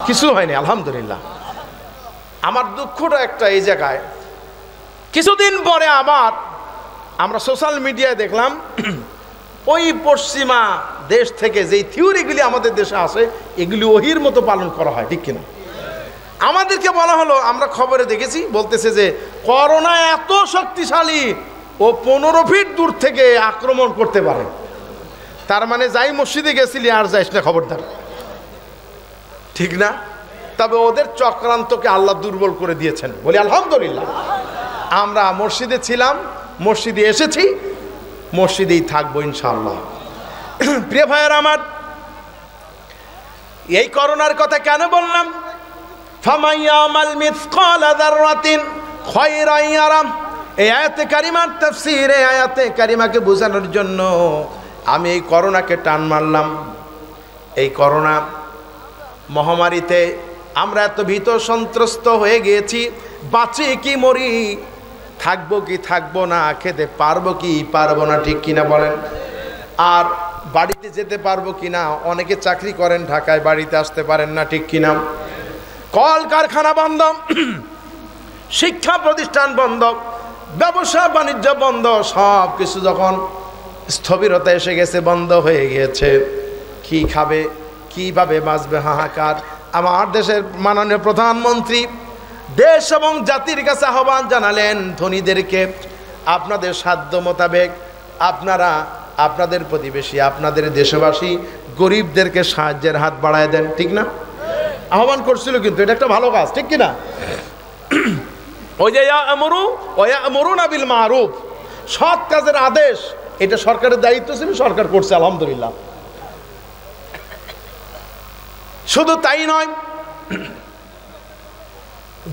কিছু হয়নি আলহামদুলিল্লাহ। আমার দুঃখটা একটা এই জায়গায়, কিছুদিন পরে আমরা সোশ্যাল মিডিয়ায় দেখলাম ওই পশ্চিমা দেশ থেকে যেই থিওরিগুলি আমাদের দেশে আসে এগুলি ওহির মতো পালন করা হয়, ঠিক কিনা? আমাদেরকে বলা হলো, আমরা খবরে দেখেছি, বলতেছে যে করোনা এত শক্তিশালী ও 15 ফিট দূর থেকে আক্রমণ করতে পারে। তার মানে যাই মসজিদে গেছিলি আর যাইস না, খবরদার, ঠিক না? তবে ওদের চক্রান্তকে আল্লাহ দুর্বল করে দিয়েছেন, বলি আলহামদুলিল্লাহ। আমরা মসজিদে ছিলাম, মসজিদে এসেছি, মসজিদেই থাকবো ইনশাআল্লাহ। প্রিয় ভাইয়ের আমার, এই করোনার কথা কেন বললাম? ফামাইয়ামাল মিসকালা যাররাতিন খায়রান ইয়ারা, এই আয়াতে কারিমার তাফসীর, এই আয়াতে কারিমাকে বোঝানোর জন্য আমি এই করোনাকে টান মারলাম। এই করোনা মহামারীতে আমরা এত ভীত সন্ত্রস্ত হয়ে গিয়েছি, বাঁচি কি মরি, থাকবো কি থাকবো না, খেতে পারবো কি পারবো না, ঠিক কিনা বলেন? আর বাড়িতে যেতে পারবো কিনা, অনেকে চাকরি করেন ঢাকায়, বাড়িতে আসতে পারেন না, ঠিক কিনা? কল কারখানা বন্ধ, শিক্ষা প্রতিষ্ঠান বন্ধ, ব্যবসা বাণিজ্য বন্ধ, সব কিছু যখন স্থবিরতা এসে গেছে, বন্ধ হয়ে গিয়েছে, কি খাবে, কিভাবে বাঁচবে, হাহাকার। আমার দেশের মাননীয় প্রধানমন্ত্রী দেশ এবং জাতির কাছে আহ্বান জানালেন, ধনীদেরকে আপনাদের সাধ্য মোতাবেক আপনারা আপনাদের প্রতিবেশী, আপনাদের দেশবাসী গরিবদেরকে সাহায্যের হাত বাড়ায় দেন, ঠিক না? আহ্বান করছিল, কিন্তু এটা একটা ভালো কাজ, ঠিক কিনা? ওই যে ইয়া'মুরুনা বিল মা'রুফ, সৎ কাজের আদেশ, এটা সরকারের দায়িত্ব ছিল, সরকার করছে আলহামদুলিল্লাহ। শুধু তাই নয়,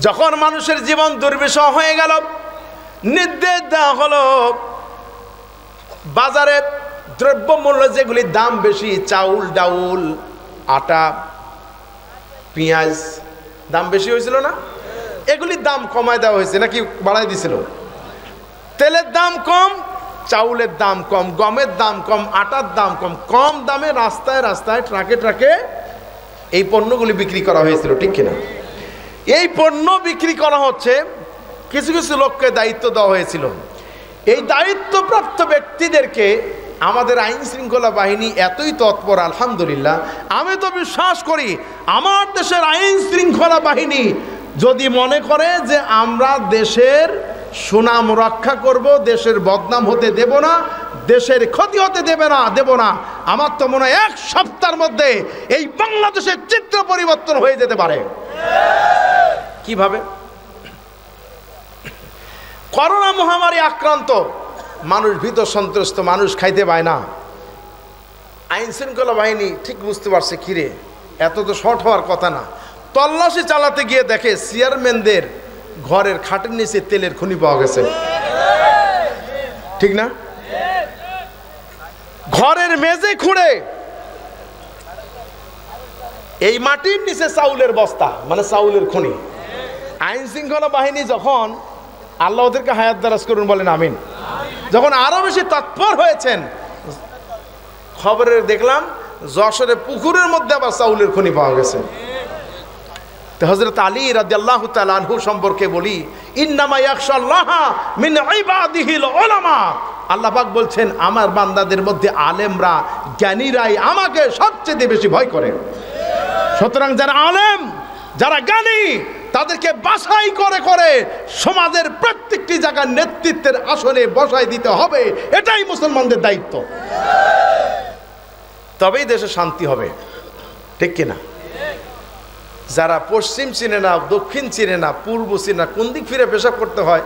যখন মানুষের জীবন দুর্বিষহ হয়ে গেল, নির্দেশ দেওয়া হলো বাজারে দ্রব্যমূল্য যেগুলির দাম বেশি, চাউল ডাউল আটা পেঁয়াজ দাম বেশি হয়েছিল না, এগুলির দাম কমায় দেওয়া হয়েছে, নাকি বাড়াই দিছিল? তেলের দাম কম, চাউলের দাম কম, গমের দাম কম, আটার দাম কম, কম দামে রাস্তায় রাস্তায় ট্রাকে ট্রাকে এই পণ্যগুলি বিক্রি করা হয়েছিল, ঠিক কিনা? এই পণ্য বিক্রি করা হচ্ছে, কিছু কিছু লোককে দায়িত্ব দেওয়া হয়েছিল। এই দায়িত্বপ্রাপ্ত ব্যক্তিদেরকে আমাদের আইন শৃঙ্খলা বাহিনী এতই তৎপর, আলহামদুলিল্লাহ। আমি তো বিশ্বাস করি আমার দেশের আইন শৃঙ্খলা বাহিনী যদি মনে করে যে আমরা দেশের সুনাম রক্ষা করব, দেশের বদনাম হতে দেব না, দেশের ক্ষতি হতে দেব না, আমার তো মনে হয় 1 সপ্তাহের মধ্যে এই বাংলাদেশের চিত্র পরিবর্তন হয়ে যেতে পারে। কিভাবে? করোনা মহামারী আক্রান্ত মানুষ, ভীত সন্ত্রস্ত মানুষ, খাইতে পায় না। আইন শৃঙ্খলা বাহিনী ঠিক বুঝতে পারছে, কিরে এত তো শর্ট হওয়ার কথা না। তল্লাশি চালাতে গিয়ে দেখে চেয়ারম্যানদের ঘরের খাটের নিচে তেলের খনি পাওয়া গেছে, ঠিক না? ঘরের মেঝে খুঁড়ে এই মাটির নিচে চাউলের বস্তা, মানে চাউলের খনি। আইন শৃঙ্খলা বাহিনী যখন, আল্লাহ ওদেরকে হায়াত দারাজ করুন, বলেন আমিন, যখন আরো বেশি তৎপর হয়েছেন, খবরে দেখলাম যশোরে পুকুরের মধ্যে আবার চাউলের খনি পাওয়া গেছে। তো হযরত আলী রাদিয়াল্লাহু তাআলা আনহু সম্পর্কে বলি, ইন্নামা ইয়াখশাল্লাহা মিন ইবাদিহিল উলামা, আল্লাহ পাক বলছেন আমার বান্দাদের মধ্যে আলেমরা, জ্ঞানীরাই আমাকে সবচেয়ে বেশি ভয় করে। সুতরাং যারা আলেম, যারা জ্ঞানী, তাদেরকে বাছাই করে করে সমাজের প্রত্যেকটি জায়গার নেতৃত্বের আসনে বসাই দিতে হবে, এটাই মুসলমানদের দায়িত্ব। তবেই দেশে শান্তি হবে, ঠিক কিনা? যারা পশ্চিম চিনে না, দক্ষিণ চিনে না, পূর্ব চিনে না, কোন দিক ফিরে পেশাব করতে হয়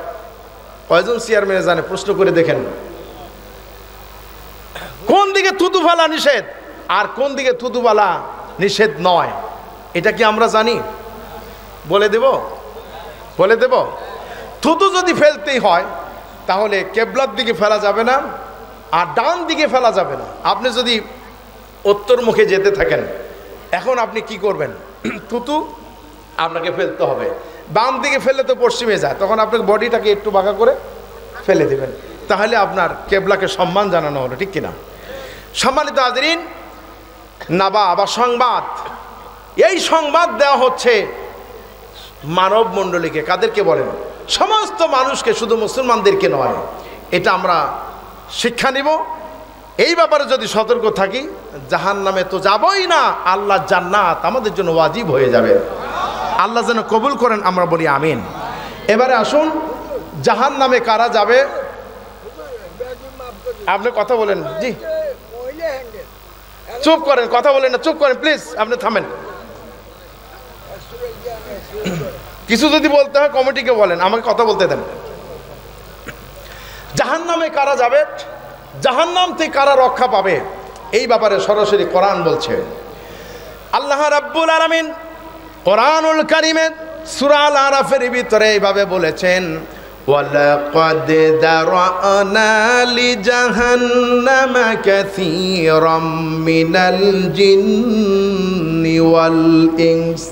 কয়জন চেয়ারম্যানে জানে? প্রশ্ন করে দেখেন, কোন দিকে থুতু ফেলা নিষেধ আর কোন দিকে থুতু ফেলা নিষেধ নয়, এটা কি আমরা জানি? বলে দেব, বলে দেব। থুতু যদি ফেলতেই হয় তাহলে কেবলার দিকে ফেলা যাবে না, আর ডান দিকে ফেলা যাবে না। আপনি যদি উত্তর মুখে যেতে থাকেন, এখন আপনি কি করবেন? থুতু আপনাকে ফেলতে হবে, বাম দিকে ফেললে তো পশ্চিমে যায়, তখন আপনাকে বডিটাকে একটু বাঁকা করে ফেলে দেবেন, তাহলে আপনার কেবলাকে সম্মান জানানো হলো, ঠিক কিনা? সম্মানিত হাজরিন, নাবা বা সংবাদ, এই সংবাদ দেওয়া হচ্ছে মানব মণ্ডলীকে। কাদেরকে বলেন? সমস্ত মানুষকে, শুধু মুসলমানদেরকে নয়। এটা আমরা শিক্ষা নিব। এই ব্যাপারে যদি সতর্ক থাকি, জাহান্নামে তো যাবই না, আল্লাহ জান্নাত আমাদের জন্য ওয়াজিব হয়ে যাবে। আল্লাহ যেন কবুল করেন, আমরা বলি আমিন। এবারে আসুন, জাহান্নামে কারা যাবে? আপনি কথা বলেন। জি, চুপ করেন, কথা বলেন না, চুপ করেন প্লিজ, আপনি থামেন। কিছু যদি বলতে হয় কমিটিকে বলেন, আমাকে কথা বলতে দেন। জাহান্নামে কারা যাবে, জাহান্নাম থেকে কারা রক্ষা পাবে, এই ব্যাপারে সরাসরি কোরআন বলছে। আল্লাহ রাব্বুল আলামিন কোরআনুল কারীমে সূরা আল আরাফের ভিতরে এইভাবে বলেছেন, ওয়ালাকাদ দারানা লিজাহান্নামা কাসীরাম মিনাল জিন্নি ওয়াল ইনস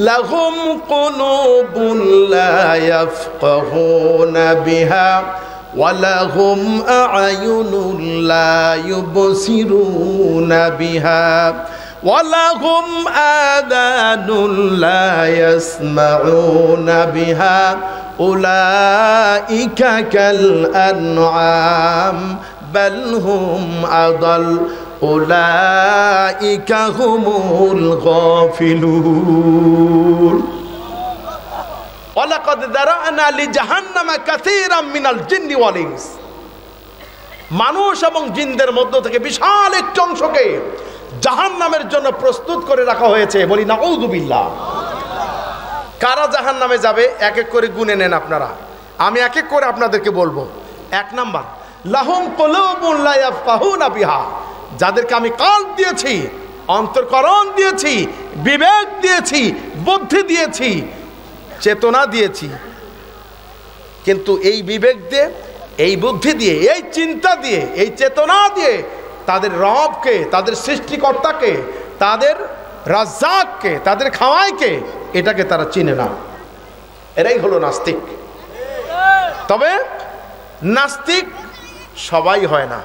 লাহুম কুলুবুন লা ইয়াফকাহুনা বিহা ওয়ালাহুম আ'য়ুনুন লা ইউবসিরুনা বিহা ওয়ালাহুম আযানুন লা ইয়াসমাউনা বিহা উলাইকা কাল আনআম বাল হুম আদাল উলাইকা হুমুল গাফিলুন। ওয়ালাকাদ দারানা লিজাহান্নামা কাসীরাম মিনাল জিন্নি ওয়াল ইনস, মানুষ এবং জিনদের মধ্য থেকে বিশাল একটি অংশকে জাহান্নামের জন্য প্রস্তুত করে রাখা হয়েছে। বলি নাউযুবিল্লাহ। কারা জাহান্নামে যাবে এক এক করে গুনে নেন আপনারা, আমি এক এক করে আপনাদেরকে বলবো। 1 নাম্বার, লাহুম কুলুবুন লা ইয়াফকাহুনা বিহা, যাদেরকে আমি কাল দিয়েছি, অন্তর্করণ দিয়েছি, বিবেক দিয়েছি, বুদ্ধি দিয়েছি, চেতনা দিয়েছি, কিন্তু এই বিবেক দিয়ে, এই বুদ্ধি দিয়ে, এই চিন্তা দিয়ে, এই চেতনা দিয়ে তাদের রবকে, তাদের সৃষ্টিকর্তাকে, তাদের রাজ্জাককে, তাদের খাওয়াইকে, এটাকে তারা চিনে না। এরাই হলো নাস্তিক। তবে নাস্তিক সবাই হয় না।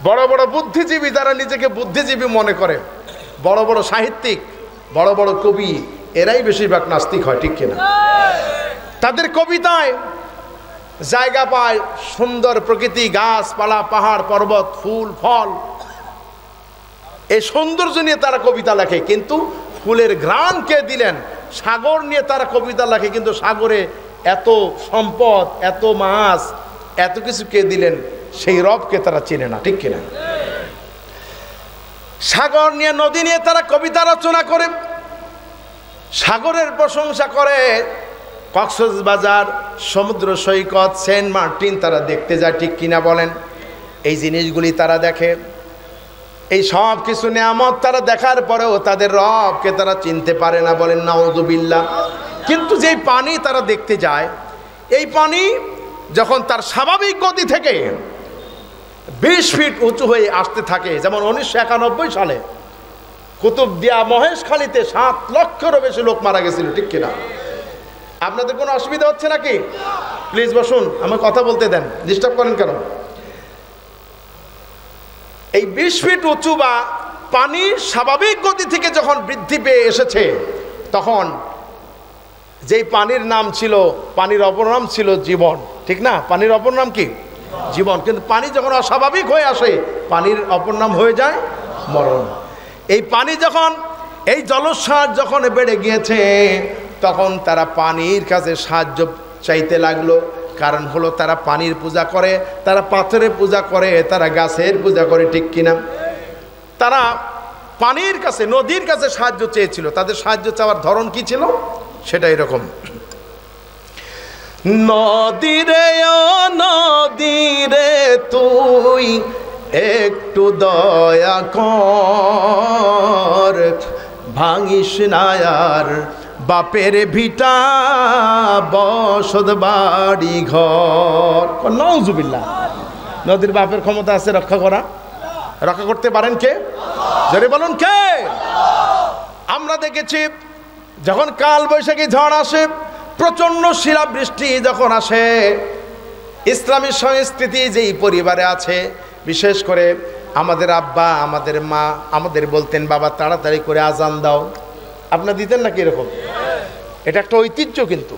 বড় বড় বুদ্ধিজীবী, যারা নিজেকে বুদ্ধিজীবী মনে করে, বড় বড় সাহিত্যিক, বড় বড় কবি, এরাই বেশিরভাগ নাস্তিক হয়, ঠিক কিনা? তাদের কবিতায় জায়গা পায় সুন্দর প্রকৃতি, গাছপালা, পাহাড় পর্বত, ফুল ফল, এই সৌন্দর্য নিয়ে তারা কবিতা লেখে। কিন্তু ফুলের ঘ্রাণ কে দিলেন? সাগর নিয়ে তারা কবিতা লেখে, কিন্তু সাগরে এত সম্পদ, এত মাছ, এত কিছু কে দিলেন? সেই রবকে তারা চেনে না, ঠিক কিনা? সাগর নিয়ে, নদী নিয়ে তারা কবিতা রচনা করে, সাগরের প্রশংসা করে, কক্সবাজার, সমুদ্র সৈকত, সেন্ট মার্টিন তারা দেখতে যায়, ঠিক কিনা বলেন? এই জিনিসগুলি তারা দেখে। এই সব কিছু নিয়ামত তারা দেখার পরেও তাদের রবকে তারা চিনতে পারে না, বলেন নাউযুবিল্লাহ। কিন্তু যেই পানি তারা দেখতে যায়, এই পানি যখন তার স্বাভাবিক গতি থেকে 20 ফিট উঁচু হয়ে আসতে থাকে, যেমন 1991 সালে কুতুবদিয়া মহেশখালীতে 7 লক্ষেরও বেশি লোক মারা গেছিল, ঠিক কিনা? আপনাদের কোনো অসুবিধা হচ্ছে নাকি? প্লিজ বসুন, আমার কথা বলতে দেন, ডিস্টার্ব করেন কেন? এই 20 ফিট উঁচু বা পানির স্বাভাবিক গতি থেকে যখন বৃদ্ধি পেয়ে এসেছে, তখন যেই পানির নাম ছিল, পানির অপর নাম ছিল জীবন, ঠিক না? পানির অপর নাম কি? জীবন। কিন্তু পানি যখন অস্বাভাবিক হয়ে আসে, পানির অপর নাম হয়ে যায় মরণ। এই পানি যখন, এই জলস্রাব যখন বেড়ে গিয়েছে, তখন তারা পানির কাছে সাহায্য চাইতে লাগলো। কারণ হলো তারা পানির পূজা করে, তারা পাথরের পূজা করে, তারা গাছের পূজা করে, ঠিক কিনা? তারা পানির কাছে, নদীর কাছে সাহায্য চেয়েছিল। তাদের সাহায্য চাওয়ার ধরন কি ছিল? সেটা এরকম, নদীরে ও নদীরে তুই একটু দয়া কর, ভাঙিস না আর বাপের ভিটা বসত বাড়ি ঘর। নাউযুবিল্লাহ। নদীর বাপের ক্ষমতা আছে রক্ষা করা? রক্ষা করতে পারেন কে? জোরে বলুন কে? আমরা দেখেছি যখন কাল বৈশাখী ঝড় আসে, প্রচণ্ড শিলাবৃষ্টি যখন আসে, ইসলামী সংস্কৃতি যেই পরিবারে আছে, বিশেষ করে আমাদের আব্বা আমাদের মা আমাদের বলতেন বাবা তাড়াতাড়ি করে আজান দাও, আপনারা দিতেন নাকি এরকম? এটা একটা ঐতিহ্য, কিন্তু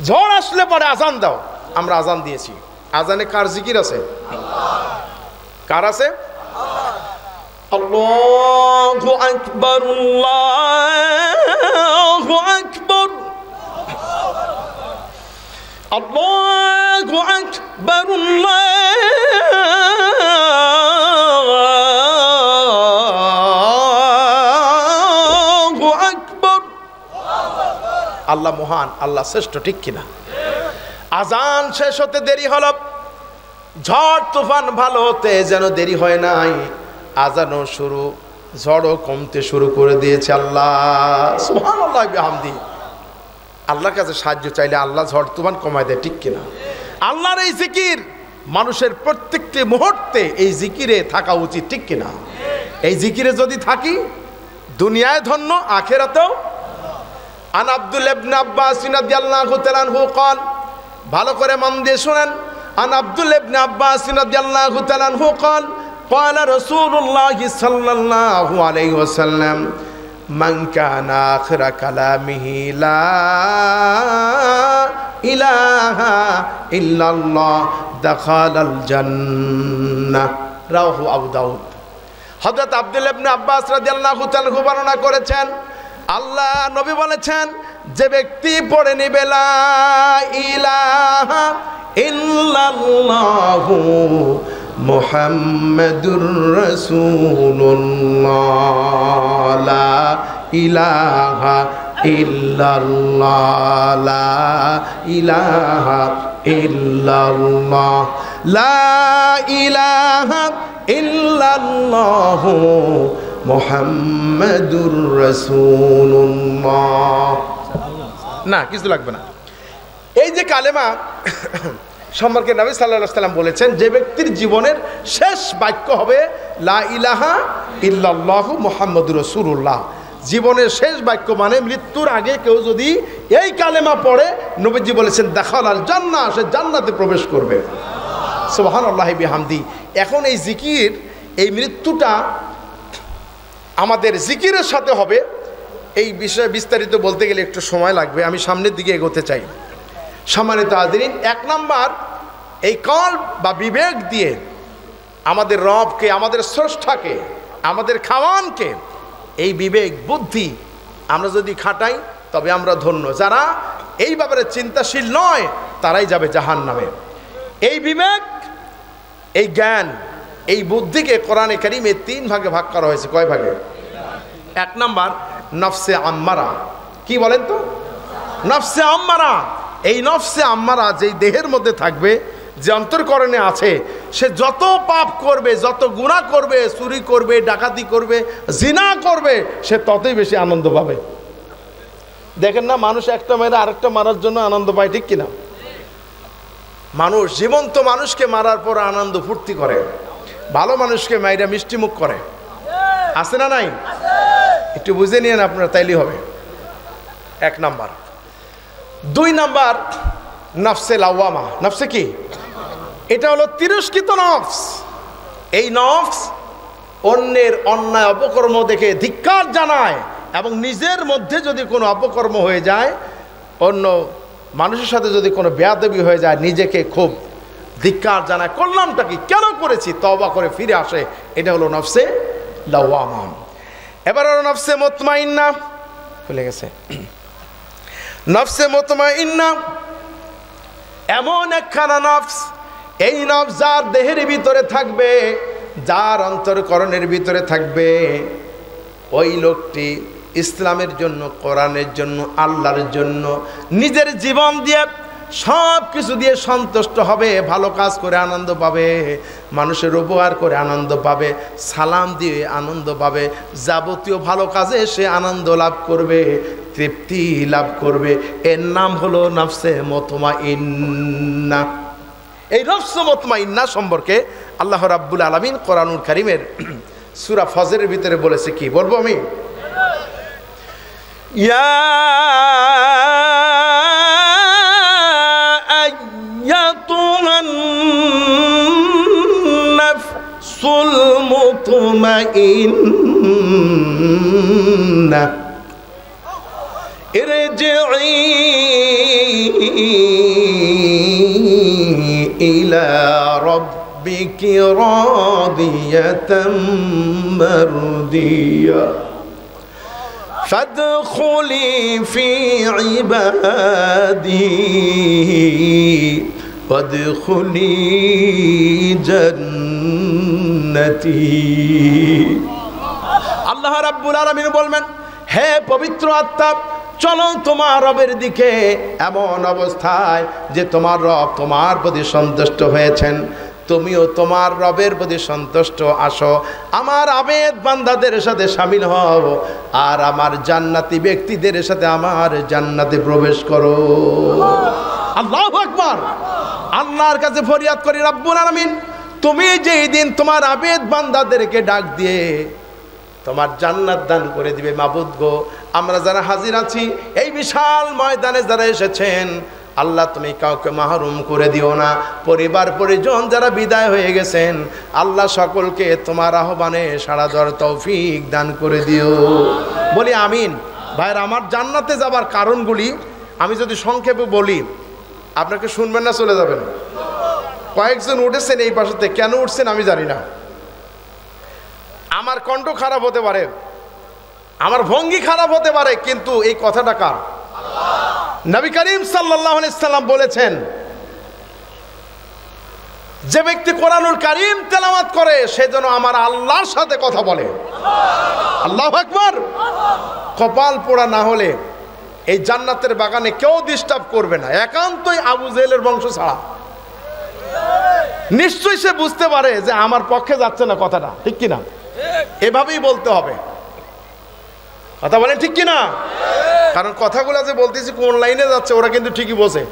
ঝড় আসলে পরে আজান দাও। আমরা আজান দিয়েছি। আজানে কার জিকির আছে? কার আছে? আল্লাহু আকবার, আল্লাহু আকবার, আল্লাহু আকবার, আল্লাহু আকবার। আল্লাহ মহান, আল্লাহ শ্রেষ্ঠ, ঠিক কিনা? আজান শেষ হতে দেরি হলো, ঝড় তুফান ভালো হতে যেন দেরি হয় নাই, আজানও শুরু, ঝড়ও কমতে শুরু করে দিয়েছে। আল্লাহ সুবহানাল্লাহ বিহামদি। আল্লাহর কাছে সাহায্য চাইলে আল্লাহ ঝড় তুফান কমায় দেয়, ঠিক কিনা? আল্লাহর এই জিকির মানুষের প্রত্যেকটি মুহূর্তে এই জিকিরে থাকা উচিত, ঠিক কিনা? এই জিকিরে যদি থাকি দুনিয়ায় ধন্য, আখিরাতেও। আন আব্দুল্লাহ ইবনে আব্বাস রাদিয়াল্লাহু তাআলা আনহু قال, ভালো করে মন দিয়ে শুনেন। আন আব্দুল্লাহ ইবনে আব্বাস রাদিয়াল্লাহু তাআলা আনহু قال, قال رسول الله صلى الله عليه وسلم, من كان آخر كلامه لا إله إلا الله دخل الجنة, রাওয়াহু আবু দাউদ। হযরত আব্দুল্লাহ ইবনে আব্বাস রাদিয়াল্লাহু তাআলা বর্ণনা করেছেন, আল্লাহ নবী বলেছেন, যে ব্যক্তি পড়ে নিবে লা ইলাহা ইল্লাল্লাহু মুহাম্মাদুর রাসূলুল্লাহ, লা ইলাহা ইল্লাল্লাহ, লা ইলাহা ইল্লাল্লাহ, লা ইলাহা ইল্লাল্লাহু মুহাম্মাদুর রাসূলুল্লাহ। না, কিছু লাগবে না। এই যে কালেমা সম্পর্কে নবী সাল্লাল্লাহু আলাইহি ওয়াসাল্লাম বলেছেন, যে ব্যক্তির জীবনের শেষ বাক্য হবে লা ইলাহা ইল্লাল্লাহু মুহাম্মাদুর রাসূলুল্লাহ, জীবনের শেষ বাক্য মানে মৃত্যুর আগে কেউ যদি এই কালেমা পড়ে, নবীজি বলেছেন দাখালাল জান্নাহ, সে জান্নাতে প্রবেশ করবে। সুবহানাল্লাহি বিহামদি। এখন এই জিকির, এই মৃত্যুটা আমাদের জিকিরের সাথে হবে, এই বিষয়ে বিস্তারিত বলতে গেলে একটু সময় লাগবে, আমি সামনের দিকে এগোতে চাই। সম্মানিত হাজিরিন, এক নাম্বার, এই কল্ব বা বিবেক দিয়ে আমাদের রবকে, আমাদের স্রষ্টাকে, আমাদের খাওয়ানকে, এই বিবেক বুদ্ধি আমরা যদি খাটাই তবে আমরা ধন্য। যারা এই ব্যাপারে চিন্তাশীল নয় তারাই যাবে জাহান্নামে। এই বিবেক, এই জ্ঞান, এই বুদ্ধিকে কোরআনে কারিমে 3 ভাগে ভাগ করা হয়েছে। কয় ভাগে? এক নাম্বার নফসে আম্মারা। কি বলেন তো? নফসে আম্মারা। এই নফসে আম্মারা যেই দেহের মধ্যে থাকবে, যে অন্তর্করণে আছে, সে যত পাপ করবে, যত গুনাহ করবে, চুরি করবে, ডাকাতি করবে, জিনা করবে, সে ততই বেশি আনন্দ পাবে। দেখেন না, মানুষ একটা মেরে আরেকটা মারার জন্য আনন্দ পায়, ঠিক কিনা? মানুষ জীবন্ত মানুষকে মারার পর আনন্দ ফুর্তি করে, ভালো মানুষকে মাইরা মিষ্টি মুখ করে, আছে না নাই? একটু বুঝে নিয়েন আপনারা, তাইলেই হবে। এক নাম্বার। 2 নাম্বার নফসে লাওয়ামা। নফসে কি? এটা হলো তিরস্কৃত নফস। এই নফস অন্যের অন্যায় অপকর্ম দেখে ধিক্কার জানায়, এবং নিজের মধ্যে যদি কোনো অপকর্ম হয়ে যায়, অন্য মানুষের সাথে যদি কোনো বেয়াদবি হয়ে যায়, নিজেকে খুব ধিক্কার জানায়, করলামটা কি, কেন করেছি, তওবা করে ফিরে আসে। এটা হলো নফসে লাওয়ামা। এবার হলো নফসে মুতমাইন্না। ভুলে গেছে। নফসে মুতমাইন্না এমন একখানা নফস, এই নফস যার দেহের ভিতরে থাকবে, যার অন্তরকরণের ভিতরে থাকবে, ওই লোকটি ইসলামের জন্য, কোরআনের জন্য, আল্লাহর জন্য নিজের জীবন দিয়ে, সব কিছু দিয়ে সন্তুষ্ট হবে, ভালো কাজ করে আনন্দ পাবে, মানুষের উপকার করে আনন্দ পাবে, সালাম দিয়ে আনন্দ পাবে, যাবতীয় ভালো কাজে সে আনন্দ লাভ করবে, তৃপ্তি লাভ করবে। এর নাম হলো নফসে মুতমাইন্না। এই নফসে মুতমাইন্না সম্পর্কে আল্লাহ রাব্বুল আলামিন কোরআনুল কারীমের সূরা ফজরের ভিতরে বলেছে, কি বলবো আমি? ইয়া আইয়াতুহান নাফস না ইরজিই ইলা রাব্বিকি রাদিয়াতাম মারদিয়া ফাদখুলি ফি ইবাদি ওয়াদখুলি জান্নাতি। আল্লাহ রাব্বুল আলামিন বলবেন, হে পবিত্র আত্মা, চলো তোমার রবের দিকে এমন অবস্থায় যে তোমার রব তোমার প্রতি সন্তুষ্ট হয়েছেন, তুমিও তোমার রবের প্রতি সন্তুষ্ট আসো, আমার আবেদ বান্দাদের সাথে শামিল হও আর আমার জান্নাতি ব্যক্তিদের সাথে আমার জান্নাতে প্রবেশ করো। আল্লাহু আকবার। আল্লাহর কাছে ফরিয়াদ করি, রব্বুল আলামিন, তুমি যেই দিন তোমার আবেদ বান্দাদেরকে ডাক দিয়ে তোমার জান্নাত দান করে দিবে, মাবুদ গো, আমরা যারা হাজির আছি এই বিশাল ময়দানে যারা এসেছেন, আল্লাহ তুমি কাউকে মাহরুম করে দিও না। পরিবার পরিজন যারা বিদায় হয়ে গেছেন, আল্লাহ সকলকে তোমার আহ্বানে সাড়া দেওয়ার তৌফিক দান করে দিও। বলি আমিন। ভাইয়ের আমার, জান্নাতে যাবার কারণগুলি আমি যদি সংক্ষেপে বলি, আপনাকে শুনবেন না চলে যাবেন। কয়েকজন উঠেছেন এই পাশেতে, কেন উঠছেন আমি জানি না। আমার কণ্ঠ খারাপ হতে পারে, আমার ভঙ্গি খারাপ হতে পারে, কিন্তু এই কথাটা কার? নবী করিম সাল্লাল্লাহু আলাইহি সাল্লাম বলেছেন, যে ব্যক্তি কোরআনুল কারীম তেলাওয়াত করে সে যেন আমার আল্লাহর সাথে কথা বলে। আল্লাহু আকবার। কপাল পোড়া না হলে এই জান্নাতের বাগানে কেউ ডিস্টার্ব করবে না, একান্তই আবু জেহেলের বংশ ছাড়া। নিশ্চয়ই সে বুঝতে পারে যে আমার পক্ষে যাচ্ছে না কথাটা, ঠিক কিনা? এভাবেই বলতে হবে, কথা বলেন ঠিক কিনা? কারণ কথাগুলো যে বলতেছি কোন লাইনে যাচ্ছে ওরা কিন্তু ঠিকই বোঝে।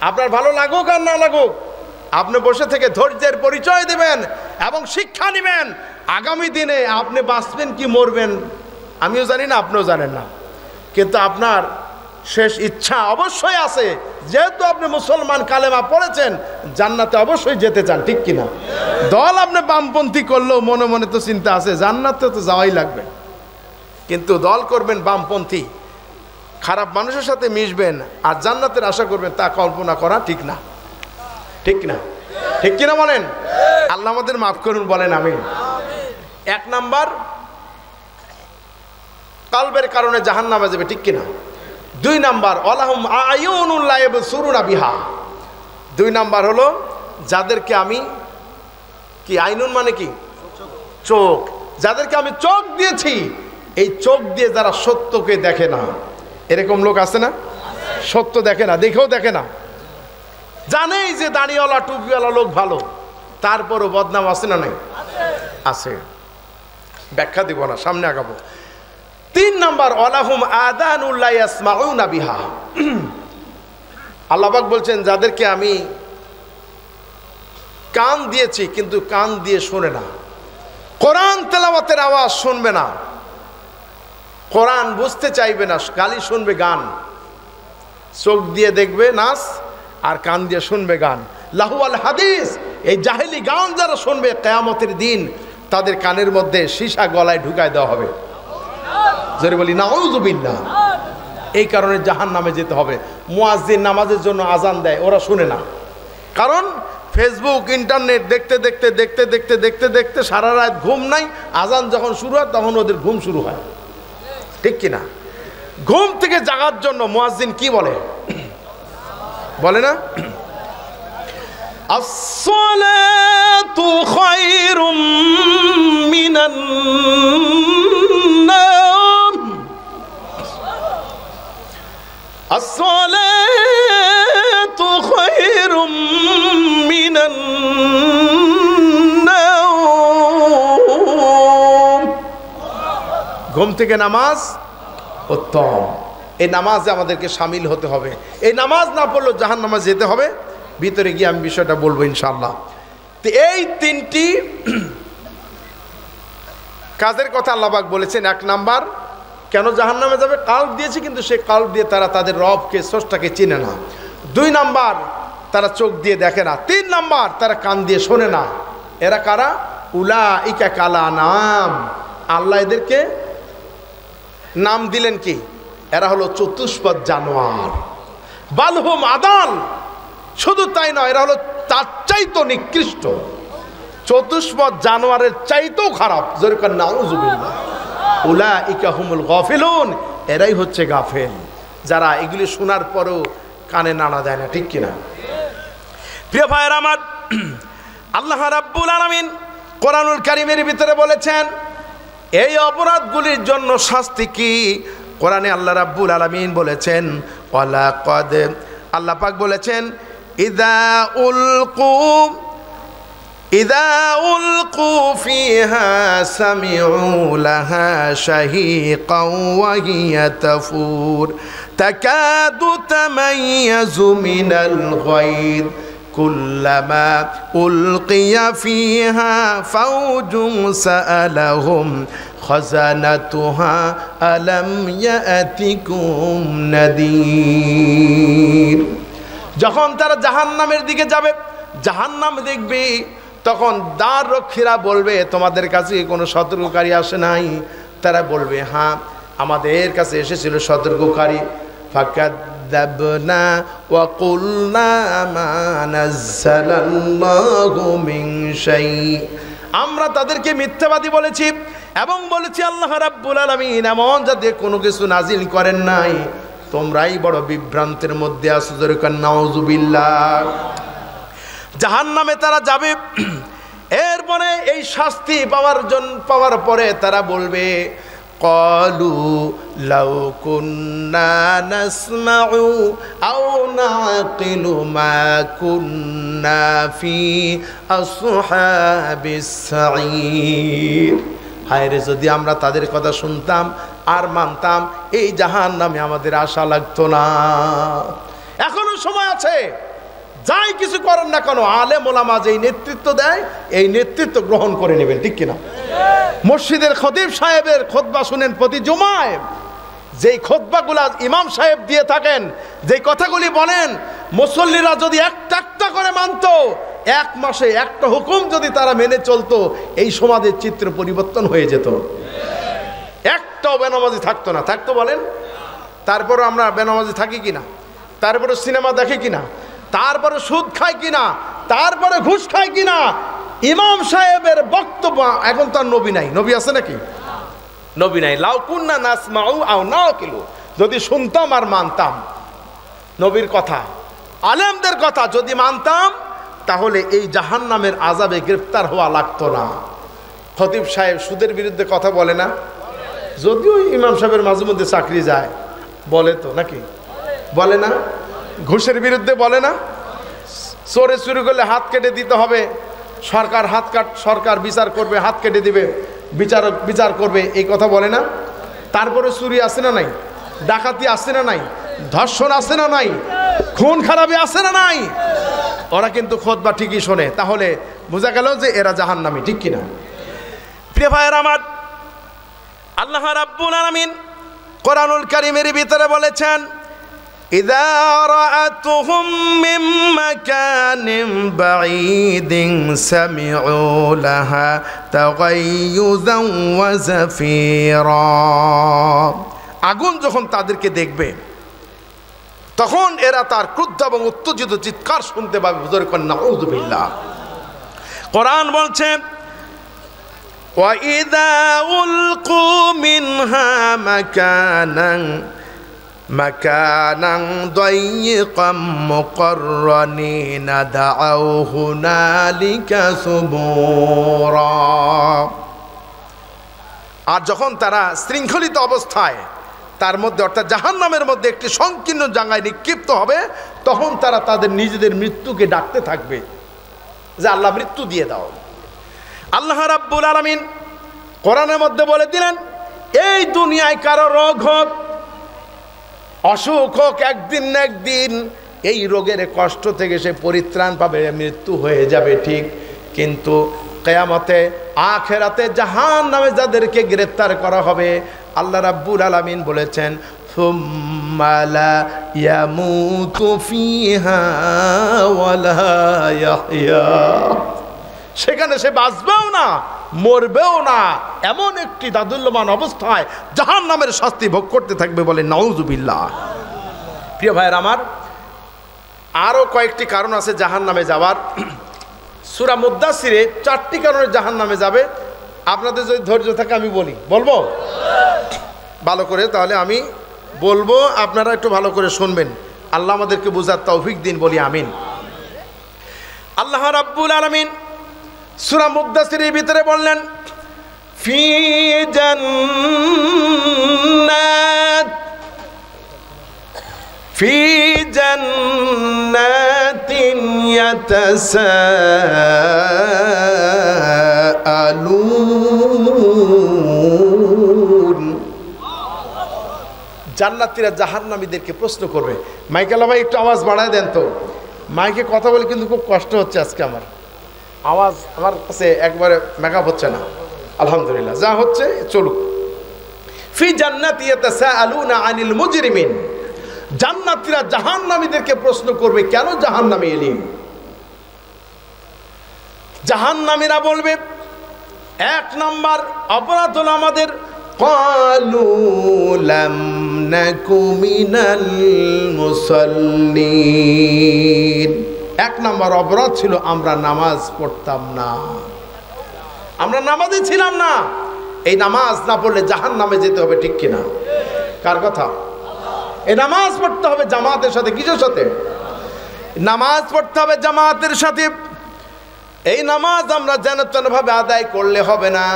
আপনার ভালো লাগুক আর না লাগুক, আপনি বসে থেকে ধৈর্যের পরিচয় দিবেন এবং শিক্ষা নেবেন। আগামী দিনে আপনি বাঁচবেন কি মরবেন আমিও জানি না, আপনিও জানেন না, কিন্তু আপনার শেষ ইচ্ছা অবশ্যই আছে। যেহেতু আপনি মুসলমান, কালেমা পড়েছেন, জান্নাতে অবশ্যই যেতে চান, ঠিক কিনা? দল আপনি বামপন্থী করলেও মনে মনে তো চিন্তা আছে জান্নাতে তো যাওয়াই লাগবে, কিন্তু দল করবেন বামপন্থী, খারাপ মানুষের সাথে মিশবেন আর জান্নাতের আশা করবেন, তা কল্পনা করা ঠিক না, ঠিক না? ঠিক কিনা বলেন? আল্লাহ আমাদের মাফ করুন, বলেন আমিন। এক নাম্বার, কালবের কারণে জাহান্নামে যাবে, ঠিক কিনা? দুই নাম্বার, আলাহুম আয়ুনুন লা ইয়াবসুরুনা বিহা। দুই নাম্বার হলো যাদেরকে আমি, কি আইনুন মানে কি? চোখ। যাদেরকে আমি চোখ দিয়েছি, এই চোখ দিয়ে যারা সত্যকে দেখে না, এরকম লোক আছে না? সত্য দেখে না, দেখেও দেখে না, জানেই যে দাড়িওয়ালা টুপিওয়ালা লোক ভালো, তারপরও বদনাম আছে না? নাই, আছে। ব্যাখ্যা দিব না, সামনে আগাবো। তিন নাম্বার, আলাহুম আযানুন লা ইয়াসমাউনা বিহা। আল্লাহ পাক বলছেন যাদেরকে আমি কান দিয়েছি কিন্তু কান দিয়ে শোনে না, কোরআন তেলাওয়াতের আওয়াজ শুনবে না, কোরআন বুঝতে চাইবে না, খালি শুনবে গান। চোখ দিয়ে দেখবে নাচ আর কান দিয়ে শুনবে গান। লাহুয়াল হাদিস, এই জাহেলি গান যারা শুনবে, কিয়ামতের দিন তাদের কানের মধ্যে সীসা গলায় ঢুকায় দেওয়া হবে। জোরে বলি নাউযুবিল্লাহ। এই কারণে জাহান্নামে যেতে হবে। মুয়াজ্জিন নামাজের জন্য আজান দেয়, ওরা শুনে না, কারণ ফেসবুক ইন্টারনেট দেখতে দেখতে দেখতে দেখতে দেখতে দেখতে সারা রাত ঘুম নাই। আজান যখন শুরু হয় তখন ওদের ঘুম শুরু হয়, ঠিক কিনা? ঘুম থেকে জাগার জন্য মুয়াজ্জিন কি বলে? বলে না, আসসালাতু খায়রুম মিনান নাম, আসসালাতু খায়রুম মিনান নাম। ঘুম থেকে নামাজ উত্তম। এই নামাজে আমাদেরকে শামিল হতে হবে। এই নামাজ না পড়লেও জাহান্নামে যেতে হবে। ভিতরে গিয়ে আমি বিষয়টা বলবো ইনশাআল্লাহ। তো এই তিনটি কাজের কথা আল্লাহ পাক বলেছেন। এক নাম্বার, কেন জাহান্নামে যাবে? কাল্ব দিয়েছে কিন্তু সে কাল্ব দিয়ে তারা তাদের রবকে, স্রষ্টাকে চিনে না। দুই নাম্বার, তারা চোখ দিয়ে দেখে না। তিন নাম্বার, তারা কান দিয়ে শোনে না। এরা কারা? উলাইকা কাল আনাম। আল্লাহ এদেরকে নাম দিলেন কি? এরা হলো চতুষ্পদ জানোয়ার, বালহুম আদাল। শুধু তাই নয়, এরা হলো তার চাইতো নিকৃষ্ট, চতুষ্পদ জানোয়ারের চাইতেও খারাপ। যেরকম নাউজুবিল্লাহ, উলাইকা হুমুল গাফিলুন, এরাই হচ্ছে গাফেল, যারা এগুলি শোনার পরেও কানে নাড়া দেয় না। ঠিক কিনা? প্রিয় ভাইয়ের আমার, আল্লাহ রাব্বুল আলামিন কোরআনুল কারীমের ভিতরে বলেছেন এই অপরাধগুলির জন্য শাস্তি কি। কোরআনে আল্লাহ রাব্বুল আলামিন বলেছেন, ওয়ালাকাদ, আল্লাহ পাক বলেছেন, ইযা উলকু ফিহা সামিউ লাহা শাহীকাও ওয়া হিয়া তাফুর তাকাদু তামাইয়াজু মিনাল গায়দ কুল্লামা উলকিয়া ফিহা ফাওজুন সাআলাহুম খাজানাতুহা আলাম ইয়াতিকুম নাদির। যখন তারা জাহান্নামের দিকে যাবে, জাহান্নাম দেখবে, তখন দ্বার রক্ষীরা বলবে তোমাদের কাছে কোনো সতর্ককারী আসে নাই? তারা বলবে হ্যাঁ, আমাদের কাছে এসেছিল সতর্ককারী। ফাকাদ্দাবনা ওয়া কুলনা মা নাযালাল্লাহু মিন শাই, আমরা তাদেরকে মিথ্যাবাদী বলেছি এবং বলেছি আল্লাহ রাব্বুল আলামিন এমন যাতে কোনো কিছু নাজিল করেন নাই, তোমরাই বড় বিভ্রান্তের মধ্যে আছো। যেরকম নাউজুবিল্লাহ। জাহান্নামে তারা যাবে, এরপরে এই শাস্তি পাওয়ার পরে তারা বলবে, ক্বালু লাউ কুন্না নাসমাউ আও নাকিলু মা কুন্না ফি আসহাবিস সাঈর। হায় রে, যদি আমরা তাদের কথা শুনতাম আর মানতাম, এই জাহান্নামে আমাদের আশা লাগতো না। এখনো সময় আছে, যাই কিছু করেন না কেন, আলেম ওলামা যেই নেতৃত্ব দেয় এই নেতৃত্ব গ্রহণ করে নেবেন। ঠিক কিনা? মসজিদের খতিব সাহেবের খুতবা শুনেন প্রতি জুমায়, যেই খুতবাগুলা ইমাম সাহেব দিয়ে থাকেন, যেই কথাগুলি বলেন, মুসল্লিরা যদি একটা একটা করে মানতো, এক মাসে একটা হুকুম যদি তারা মেনে চলতো, এই সমাজের চিত্র পরিবর্তন হয়ে যেত। একটাও বেনামাজি থাকতো না। থাকতো বলেন? তারপরে আমরা বেনামাজি থাকি কিনা, তারপরে সিনেমা দেখি কিনা, তারপরে সুদ খাই কিনা, তারপরে ঘুষ খাই কিনা, ইমাম সাহেবের বক্তব্য। এখন তো আর নবী নাই। নবী আছে নাকি? নবী নাই। লাউ কুন্না নাসমাউ আও নাকিলু, যদি শুনতাম আর মানতাম নবীর কথা, আলেমদের কথা যদি মানতাম, তাহলে এই জাহান্নামের আযাবে গ্রেফতার হওয়া লাগতো না। খতিব সাহেব সুদের বিরুদ্ধে কথা বলে না? যদিও ইমাম সাহেবের মাঝে মধ্যে চাকরি যায়, বলে তো নাকি? বলে না? ঘুষের বিরুদ্ধে বলে না? চোরে চুরি করলে হাত কেটে দিতে হবে, সরকার বিচার করবে, হাত কেটে দিবে, বিচারক বিচার করবে, এই কথা বলে না? তারপরে চুরি আছে না নাই? ডাকাতি আছে না নাই? ধর্ষণ আছে না নাই? খুন খারাপি আছে না নাই? ওরা কিন্তু খুতবা ঠিকই শোনে। তাহলে বোঝা গেল যে এরা জাহান্নামী। ঠিক কিনা? প্রিয় ভাইয়েরা আমার, আল্লাহ রাব্বুল আলামিন কোরআনুল কারীমের ভিতরে বলেছেন, ইযা রাআতুহুম মিন মাকানিন বাঈদিন সামিউ লাহা তাগায়্যুযান ওয়া যাফীরা। আগুন যখন তাদেরকে দেখবে, তখন এরা তার ক্রুদ্ধ এবং উত্তেজিত চিৎকার শুনতে পাবে। হুজুর কন্যা নাউযুবিল্লাহ। কোরআন বলছে, وَإِذَا أُلْقُوا مِنْهَا مَكَانًا ضَيِّقًا مُقَرَّنِينَ دَعَوْا هُنَالِكَ ثُبُورًا। আর যখন তারা শৃঙ্খলিত অবস্থায় তার মধ্যে, অর্থাৎ জাহান্নামের মধ্যে একটি সংকীর্ণ জায়গায় নিক্ষিপ্ত হবে, তখন তারা তাদের নিজেদের মৃত্যুকে ডাকতে থাকবে যে আল্লাহ মৃত্যু দিয়ে দাও। আল্লাহ রাব্বুল আলামিন কোরআনের মধ্যে বলে দিলেন, এই দুনিয়ায় কারো রোগ হোক, অসুখ হোক, একদিন না একদিন এই রোগের কষ্ট থেকে সে পরিত্রাণ পাবে, মৃত্যু হয়ে যাবে ঠিক। কিন্তু কিয়ামতে, আখিরাতে জাহান্নামে যাদেরকে গ্রেফতার করা হবে, আল্লাহ রাব্বুল আলামিন বলেছেন, সুম্মা লা ইয়ামুতু ফিহা ওয়া লা ইয়াহইয়া। সেখানে সে বাঁচবেও না, মরবেও না, এমন একটি দাদুল্যমান অবস্থায় জাহান্নামের শাস্তি ভোগ করতে থাকবে, বলে নাউজুবিল্লাহ। প্রিয় ভাইয়ের আমার, আরও কয়েকটি কারণ আছে জাহান্নামে যাওয়ার। সূরা মুদ্দাসিরে 4টি কারণে জাহান্নামে যাবে। আপনাদের যদি ধৈর্য থাকে আমি বলবো ভালো করে, তাহলে আমি বলবো, আপনারা একটু ভালো করে শুনবেন। আল্লাহ আমাদেরকে বুঝার তৌফিক দিন, বলি আমিন। আল্লাহ রাব্বুল আলামিন সূরা মুদ্দাসিরের ভিতরে বললেন, ফি জান্নাতিন ইয়াতাসাআলুন। জান্নাতীরা জাহান্নামীদেরকে প্রশ্ন করবে। মাইকেলা ভাই একটু আওয়াজ বাড়ায় দেন তো, মাইকে কথা বলে কিন্তু খুব কষ্ট হচ্ছে আজকে, আমার কাছে একবারে মেকআপ হচ্ছে না। আলহামদুলিল্লাহ, যা হচ্ছে চলুক। ফি জান্নাতি ইয়াতাসাআলুনা আনিল মুজরিমিন। জান্নাতীরা জাহান্নামীদেরকে প্রশ্ন করবে, কেন জাহান্নামে এলি? জাহান্নামীরা বলবে, 1 নম্বর অপরাধ হলো আমাদের, ক্বালু লাম নাকু মিনাল মুসাল্লিন। 1 নম্বর অপরাধ ছিল আমরা নামাজ পড়তাম না, আমরা নামাজে ছিলাম না। এই নামাজ না পড়লে জাহান্নামে যেতে হবে, ঠিক কিনা? কার কথা? এই নামাজ পড়তে হবে জামাতের সাথে। কিসের সাথে? নামাজ পড়তে হবে জামাতের সাথে। এই নামাজ আমরা যেন তেনভাবে আদায় করলে হবে না।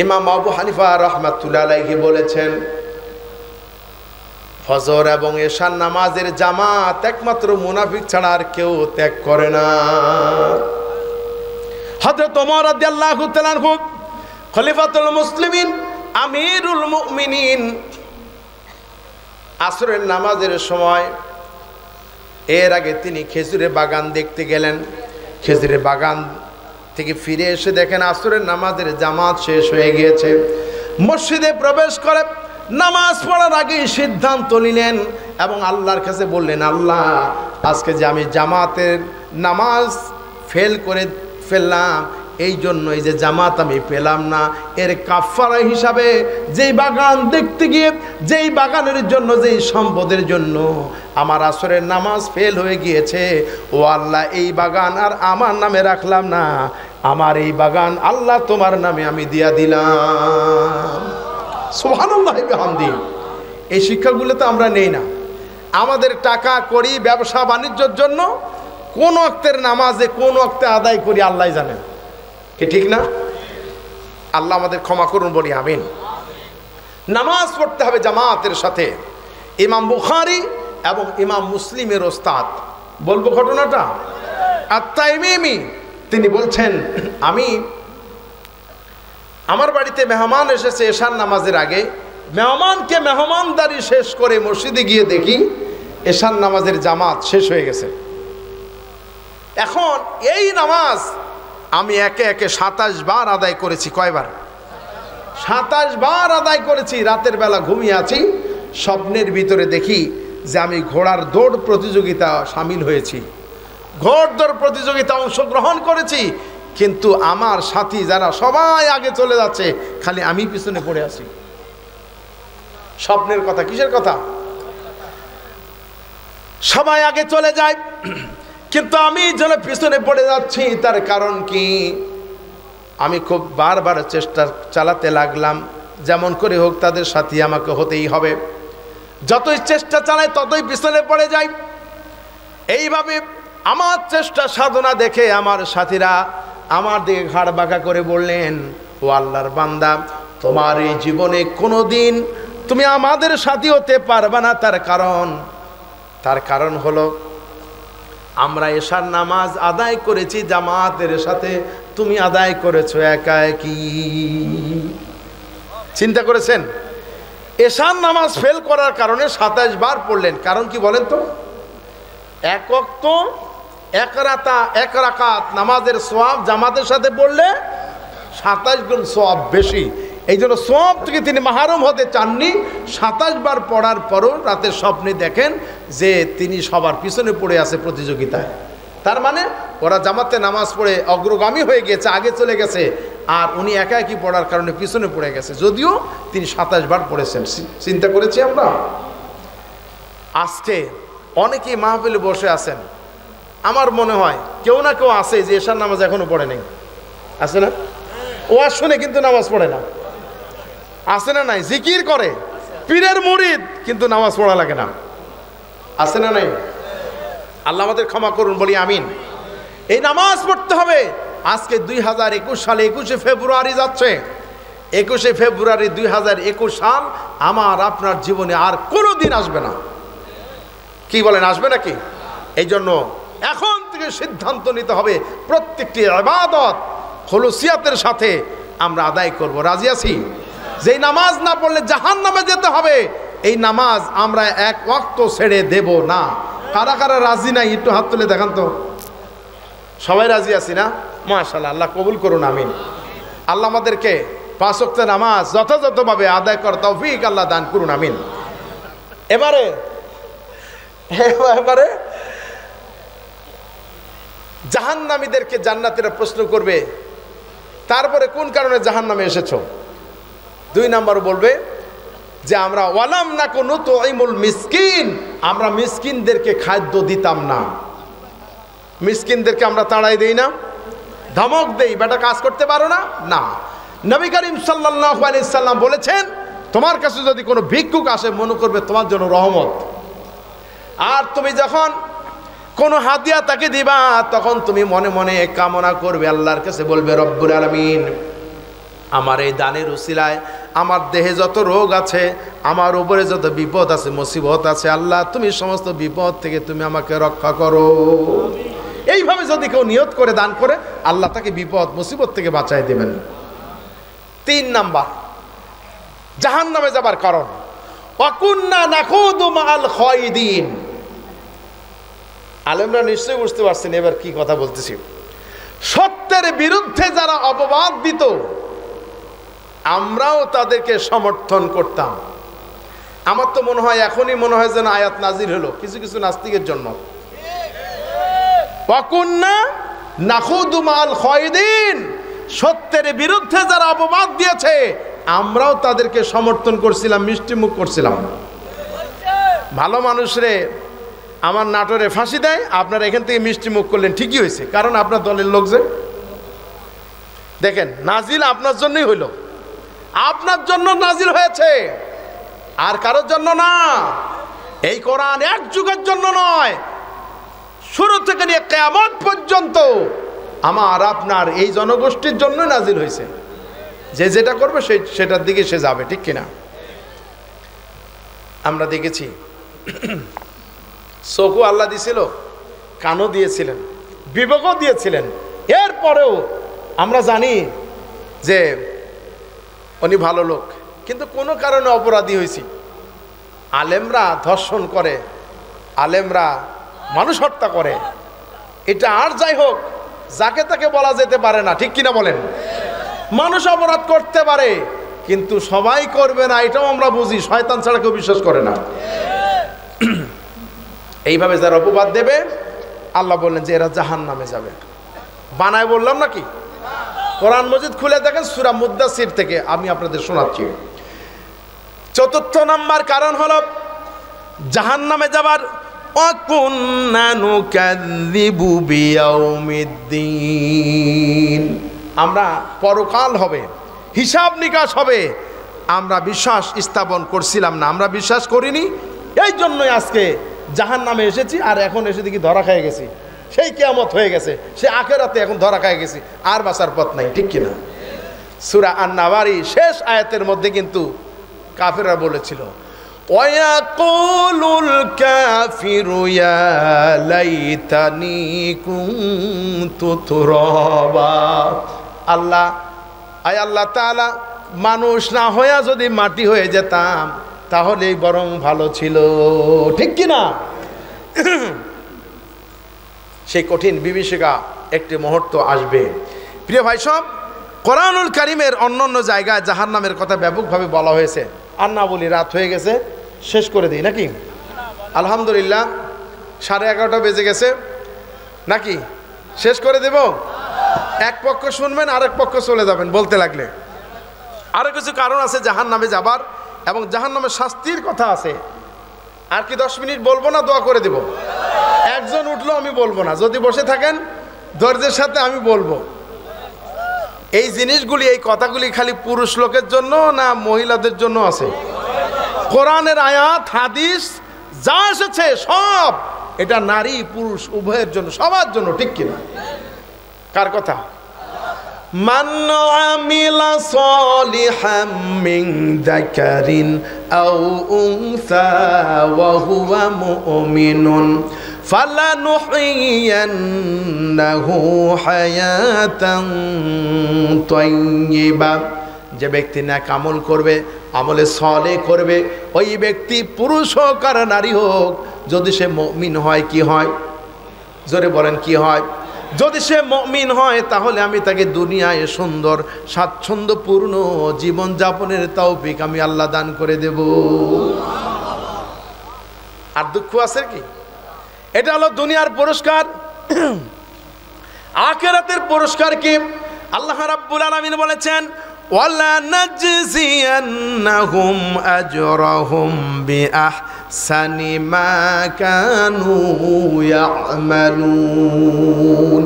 ইমাম আবু হানিফা রাহমাতুল্লাহ আলাইহি বলেছেন, ফজর এবং এশার নামাজের জামাত একমাত্র মুনাফিক ছাড়া আর কেউ ত্যাগ করে না। হযরত ওমর রাদিয়াল্লাহু তাআলা আনহু, খলিফাতুল মুসলিমিন, আমিরুল মুমিনিন, আসরের নামাজের সময় এর আগে তিনি খেজুরের বাগান দেখতে গেলেন। খেজুরের বাগান থেকে ফিরে এসে দেখেন আসরের নামাজের জামাত শেষ হয়ে গিয়েছে। মসজিদে প্রবেশ করে নামাজ পড়ার আগেই সিদ্ধান্ত নিলেন এবং আল্লাহর কাছে বললেন, আল্লাহ, আজকে যে আমি জামাতের নামাজ ফেল করে ফেললাম, এই জন্য এই যে জামাত আমি পেলাম না, এর কাফারা হিসাবে যেই বাগান দেখতে গিয়ে, যেই বাগানের জন্য, যেই সম্পদের জন্য আমার আসরের নামাজ ফেল হয়ে গিয়েছে, ও আল্লাহ, এই বাগান আর আমার নামে রাখলাম না, আমার এই বাগান আল্লাহ তোমার নামে আমি দিয়া দিলাম। সুবহানাল্লাহ বিহামদি। এই শিক্ষাগুলো তো আমরা নেই না। আমাদের টাকা করি ব্যবসা বাণিজ্যের জন্য, কোন ওয়াক্তের নামাজে কোন ওয়াক্তে আদায় করি আল্লাহ জানেন, কি ঠিক না? আল্লাহ আমাদের ক্ষমা করুন, বলি আমিন। নামাজ পড়তে হবে জামাতের সাথে। ইমাম বুখারী এবং ইমাম মুসলিমের ওস্তাদ, বলবো ঘটনাটা, আত-তাইমিমি, তিনি বলছেন, আমার বাড়িতে মেহমান এসেছে এশার নামাজের আগে, মেহমানকে মেহমানদারি শেষ করে মসজিদে গিয়ে দেখি এশার নামাজের জামাত শেষ হয়ে গেছে। এখন এই নামাজ আমি একে একে 27 বার আদায় করেছি। কয়বার? 27 বার আদায় করেছি। রাতের বেলা ঘুমিয়ে আছি, স্বপ্নের ভিতরে দেখি যে আমি ঘোড়ার দৌড় প্রতিযোগিতা সামিল হয়েছি, ঘোড় দৌড় প্রতিযোগিতা অংশগ্রহণ করেছি, কিন্তু আমার সাথী যারা সবাই আগে চলে যাচ্ছে, খালি আমি পিছনে পড়ে আছি। স্বপ্নের কথা, কিসের কথা? সবাই আগে চলে যায়, কিন্তু আমি যেন পিছনে পড়ে যাচ্ছি। তার কারণ কি? আমি খুব বারবার চেষ্টা চালাতে লাগলাম, যেমন করে হোক তাদের সাথী আমাকে হতেই হবে। যতই চেষ্টা চালাই ততই পিছনে পড়ে যাই। এইভাবে আমার চেষ্টা সাধনা দেখে আমার সাথীরা আমার দিকে ঘাড় বাঁকা করে বললেন, ও আল্লাহর বান্দা, তোমার এই জীবনে কোনোদিন তুমি আমাদের সাথী হতে পারবে না। তার কারণ হলো আমরা এশার নামাজ আদায় করেছি জামাতের সাথে, তুমি আদায় করেছো একা একই। চিন্তা করেছেন? এশার নামাজ ফেল করার কারণে 27 বার পড়লেন। কারণ কি বলেন তো? এক ওয়াক্ত এক রাকাত নামাজের সওয়াব জামাতের সাথে পড়লে 27 গুণ সওয়াব বেশি। এই জন্য সওয়াব থেকে তিনি মাহরুম হতে চাননি। 27 বার পড়ার পরও রাতের স্বপ্নে দেখেন যে তিনি সবার পিছনে পড়ে আছে প্রতিযোগিতায়। তার মানে ওরা জামাতে নামাজ পড়ে অগ্রগামী হয়ে গেছে, আগে চলে গেছে, আর উনি একা একই পড়ার কারণে পিছনে পড়ে গেছে, যদিও তিনি 27 বার পড়েছেন। চিন্তা করেছি আমরা। আজকে অনেকেই মাহফিলে বসে আছেন, আমার মনে হয় কেউ না কেউ আছে যে এশার নামাজ এখনো পড়ে নেই, আছে না? ওয়াজ শুনে কিন্তু নামাজ পড়ে না, আছে না নাই? জিকির করে, পীরের মুরিদ, কিন্তু নামাজ পড়া লাগে না, আছে না নাই? আল্লাহ আমাদের ক্ষমা করুন, বলি আমিন। এই নামাজ পড়তে হবে। আজকে 2021 সালে 21শে ফেব্রুয়ারি যাচ্ছে। 21শে ফেব্রুয়ারি 2021 সাল আমার আপনার জীবনে আর কোনো দিন আসবে না। কি বলেন, আসবে নাকি? এই জন্য এখন থেকে সিদ্ধান্ত নিতে হবে প্রত্যেকটি ইবাদত খুলুসিয়াতের সাথে আমরা আদায় করব। রাজি আছি? যেই নামাজ না পড়লে জাহান্নামে যেতে হবে, এই নামাজ আমরা এক ওয়াক্ত ছেড়ে দেব না। কারা কারা রাজি নাই একটু হাত তুলে দেখান তো। সবাই রাজি আছি না? মাশাআল্লাহ, আল্লাহ কবুল করুন, আমিন। আল্লাহ আমাদেরকে 5 ওয়াক্ত নামাজ যথাযথভাবে আদায় করার তৌফিক আল্লাহ দান করুন, আমিন। এবারে জাহান্নামীদেরকে জান্নাতীরা প্রশ্ন করবে, তারপরে কোন কারণে জাহান্নামে এসেছো? 2 নম্বর বলবে যে আমরা ওয়ালাম নাকু নুতঈমুল মিসকিন, আমরা মিসকিনদেরকে খাদ্য দিতাম না। মিসকিনদেরকে আমরা তাড়াই দেই না, ধমক দেই, বেটা কাজ করতে পারো না। না, নবী করিম সাল্লাল্লাহু আলাইহি সাল্লাম বলেছেন, তোমার কাছে যদি কোনো ভিক্ষুক আসে, মনে করবে তোমার জন্য রহমত। আর তুমি যখন কোনো হাদিয়া তাকে দিবা, তখন তুমি মনে মনে কামনা করবে, আল্লাহর কাছে বলবে, রব্বুল আলামিন, আমার এই দানের উসিলায় আমার দেহে যত রোগ আছে, আমার উপরে যত বিপদ আছে, মুসিবত আছে, আল্লাহ তুমি সমস্ত বিপদ থেকে তুমি আমাকে রক্ষা করো। এইভাবে যদি কেউ নিয়ত করে দান করে, আল্লাহ তাকে বিপদ মুসিবত থেকে বাঁচাই দেবেন। 3 নাম্বার জাহান্নামে যাবার কারণ, ওয়াকুন্না নাখুদু মাআল খায়দিন। আলেমরা নিশ্চয়ই বুঝতে পারছেন এবার কি কথা বলতেছি। সত্যের বিরুদ্ধে যারা অপবাদ দিত, আমরাও তাদেরকে সমর্থন করতাম। আমার তো মনে হয় এখনই মনে হয় যেন আয়াত নাজিল হলো কিছু কিছু নাস্তিকের জন্য। ওয়াকুন্না নাখুদু মাআল খায়দিন, সত্যের বিরুদ্ধে যারা অপবাদ দিয়েছে, আমরাও তাদেরকে সমর্থন করছিলাম, মিষ্টি মুখ করছিলাম। ভালো মানুষরে আমার নাটোরে ফাঁসি দেয়, আপনারা এখান থেকে মিষ্টি মুখ করলেন, ঠিকই হয়েছে, কারণ আপনার দলের লোক যে। দেখেন, নাজিল আপনার জন্যই হইল, আপনার জন্য নাজিল হয়েছে, আর কারোর জন্য না। এই কোরআন এক যুগের জন্য নয়, শুরু থেকে নিয়ে কিয়ামত পর্যন্ত আমার আপনার এই জনগোষ্ঠীর জন্য নাজিল হয়েছে। যে যেটা করবে সেটার দিকে সে যাবে, ঠিক কিনা? আমরা দেখেছি চোখও আল্লাহ দিয়েছিল, কানও দিয়েছিলেন, বিবেকও দিয়েছিলেন। এরপরেও আমরা জানি যে উনি ভালো লোক, কিন্তু কোনো কারণে অপরাধী হয়েছি। আলেমরা ধর্ষণ করে, আলেমরা মানুষ হত্যা করে, এটা আর যাই হোক, যাকে তাকে বলা যেতে পারে না, ঠিক কিনা বলেন? মানুষ অপরাধ করতে পারে, কিন্তু সবাই করবে না, এটাও আমরা বুঝি। শয়তান ছাড়া কেউ বিশ্বাস করে না। এইভাবে যারা অপবাদ দেবে, আল্লাহ বললেন যে এরা জাহান্নামে যাবে। বানায় বললাম নাকি? কোরআন মজিদ খুলে দেখেন সূরা মুদ্দাসির থেকে আমি আপনাদের শোনাচ্ছি। 4র্থ নাম্বার কারণ হলো জাহান্নামে যাবার, ওয়াকুন্না নুকাযযিবু বিয়াউমিদ্দিন, আমরা পরকাল হবে, হিসাব নিকাশ হবে, আমরা বিশ্বাস স্থাপন করছিলাম না, আমরা বিশ্বাস করিনি। এই জন্যই আজকে জাহান্নামে এসেছি, আর এখন এসে দেখি ধরা খেয়ে গেছি। সেই কিয়ামত হয়ে গেছে, সে আখেরাতে এখন ধরা খেয়ে গেছি, আর বাঁচার পথ নাই, ঠিক কিনা? সূরা আন-নাবারি শেষ আয়াতের মধ্যে কিন্তু কাফেররা বলেছিল, ওয়ায়াকুলুল কাফিরু ইয়া লাইতানি কুনতু তুরাবা। আল্লাহ, আয় আল্লাহ তাআলা, মানুষ না হইয়া যদি মাটি হয়ে যেতাম তাহলেই বরং ভালো ছিল, ঠিক কিনা? সেই কঠিন বিভীষিকা একটি মুহূর্ত আসবে। প্রিয় ভাই সব, কোরআনুল কারীমের অন্যান্য জায়গায় জাহান্নামের কথা ব্যাপকভাবে বলা হয়েছে। আর না বলি, রাত হয়ে গেছে, শেষ করে দিই নাকি? আলহামদুলিল্লাহ, 11:30 বেজে গেছে। নাকি শেষ করে দেব? এক পক্ষ শুনবেন, আরেক পক্ষ চলে যাবেন বলতে লাগলে। আরো কিছু কারণ আছে জাহান্নামে যাবার এবং জাহান্নামের শাস্তির কথা আছে। আর কি 10 মিনিট বলবো না দোয়া করে দেব? একজন উঠলো আমি বলবো না, যদি বসে থাকেন ধৈর্যের সাথে আমি বলবো। এই জিনিসগুলি, এই কথাগুলি খালি পুরুষ লোকের জন্য না মহিলাদের জন্য আছে? কোরআনের আয়াত হাদিস যা এসেছে সব এটা নারী পুরুষ উভয়ের জন্য, সবার জন্য, ঠিক কিনা? কার কথা? মান আমিলা সালিহাম মিন যাকারিন আও উনসা ওয়া হুয়া মুমিনুন ফালানুহইয়ান্নাহু হায়াতান তাইয়্যিবা। যে ব্যক্তি নেক আমল করবে, আমলে সালেহ করবে, ওই ব্যক্তি পুরুষ হোক আর নারী হোক, যদি সে মুমিন হয়, কি হয়? জোরে বলেন কি হয়? যদি সে মুমিন হয় তাহলে আমি তাকে দুনিয়ায় সুন্দর স্বাচ্ছন্দ্যপূর্ণ জীবন যাপনের তৌফিক আমি আল্লাহ দান করে দেব। আর দুঃখ আছে কি? এটা হলো দুনিয়ার পুরস্কার। আখিরাতের পুরস্কার কি? আল্লাহ রাব্বুল আলামিন বলেছেন, ওয়ালা নাজজিয়ান্নাহুম আজরাহুম বিআহসানি মা কানু ইয়ামালুন।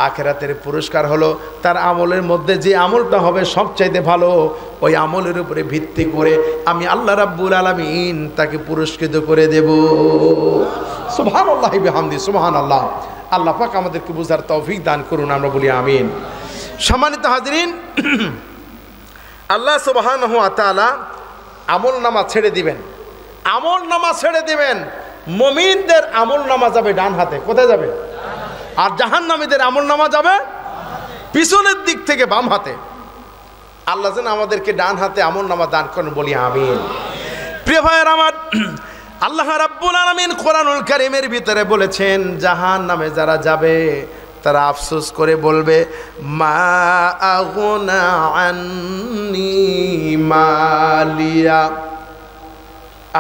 আখিরাতের পুরস্কার হলো তার আমলের মধ্যে যে আমলটা হবে সবচাইতে ভালো, ওই আমলের উপরে ভিত্তি করে আমি আল্লাহ রাব্বুল আলামিন তাকে পুরস্কৃত করে দেব। সুবহানাল্লাহি বিহামদি, সুবহানাল্লাহ। আল্লাহ পাক আমাদেরকে বুঝার তৌফিক দান করুন, আমরা বলি আমিন। সম্মানিত হাজিরিন, আল্লাহ সুবহানাহু ওয়া তাআলা আমল নামা ছেড়ে দিবেন, আমল নামা ছেড়ে দিবেন। মুমিনদের আমল নামা যাবে ডান হাতে। কোথায় যাবে? আর জাহান্নামীদের আমল নামা যাবে পিছনের দিক থেকে বাম হাতে। আল্লাহ যেন আমাদেরকে ডান হাতে আমল নামা দান করেন, বলি আমিন। প্রিয় ভাইয়ের আমার, আল্লাহ রাব্বুল আলামিন কোরআনুল কারীমের ভিতরে বলেছেন জাহান্নামে যারা যাবে তারা আফসোস করে বলবে, মা আগুনা আন্নি মালিয়া।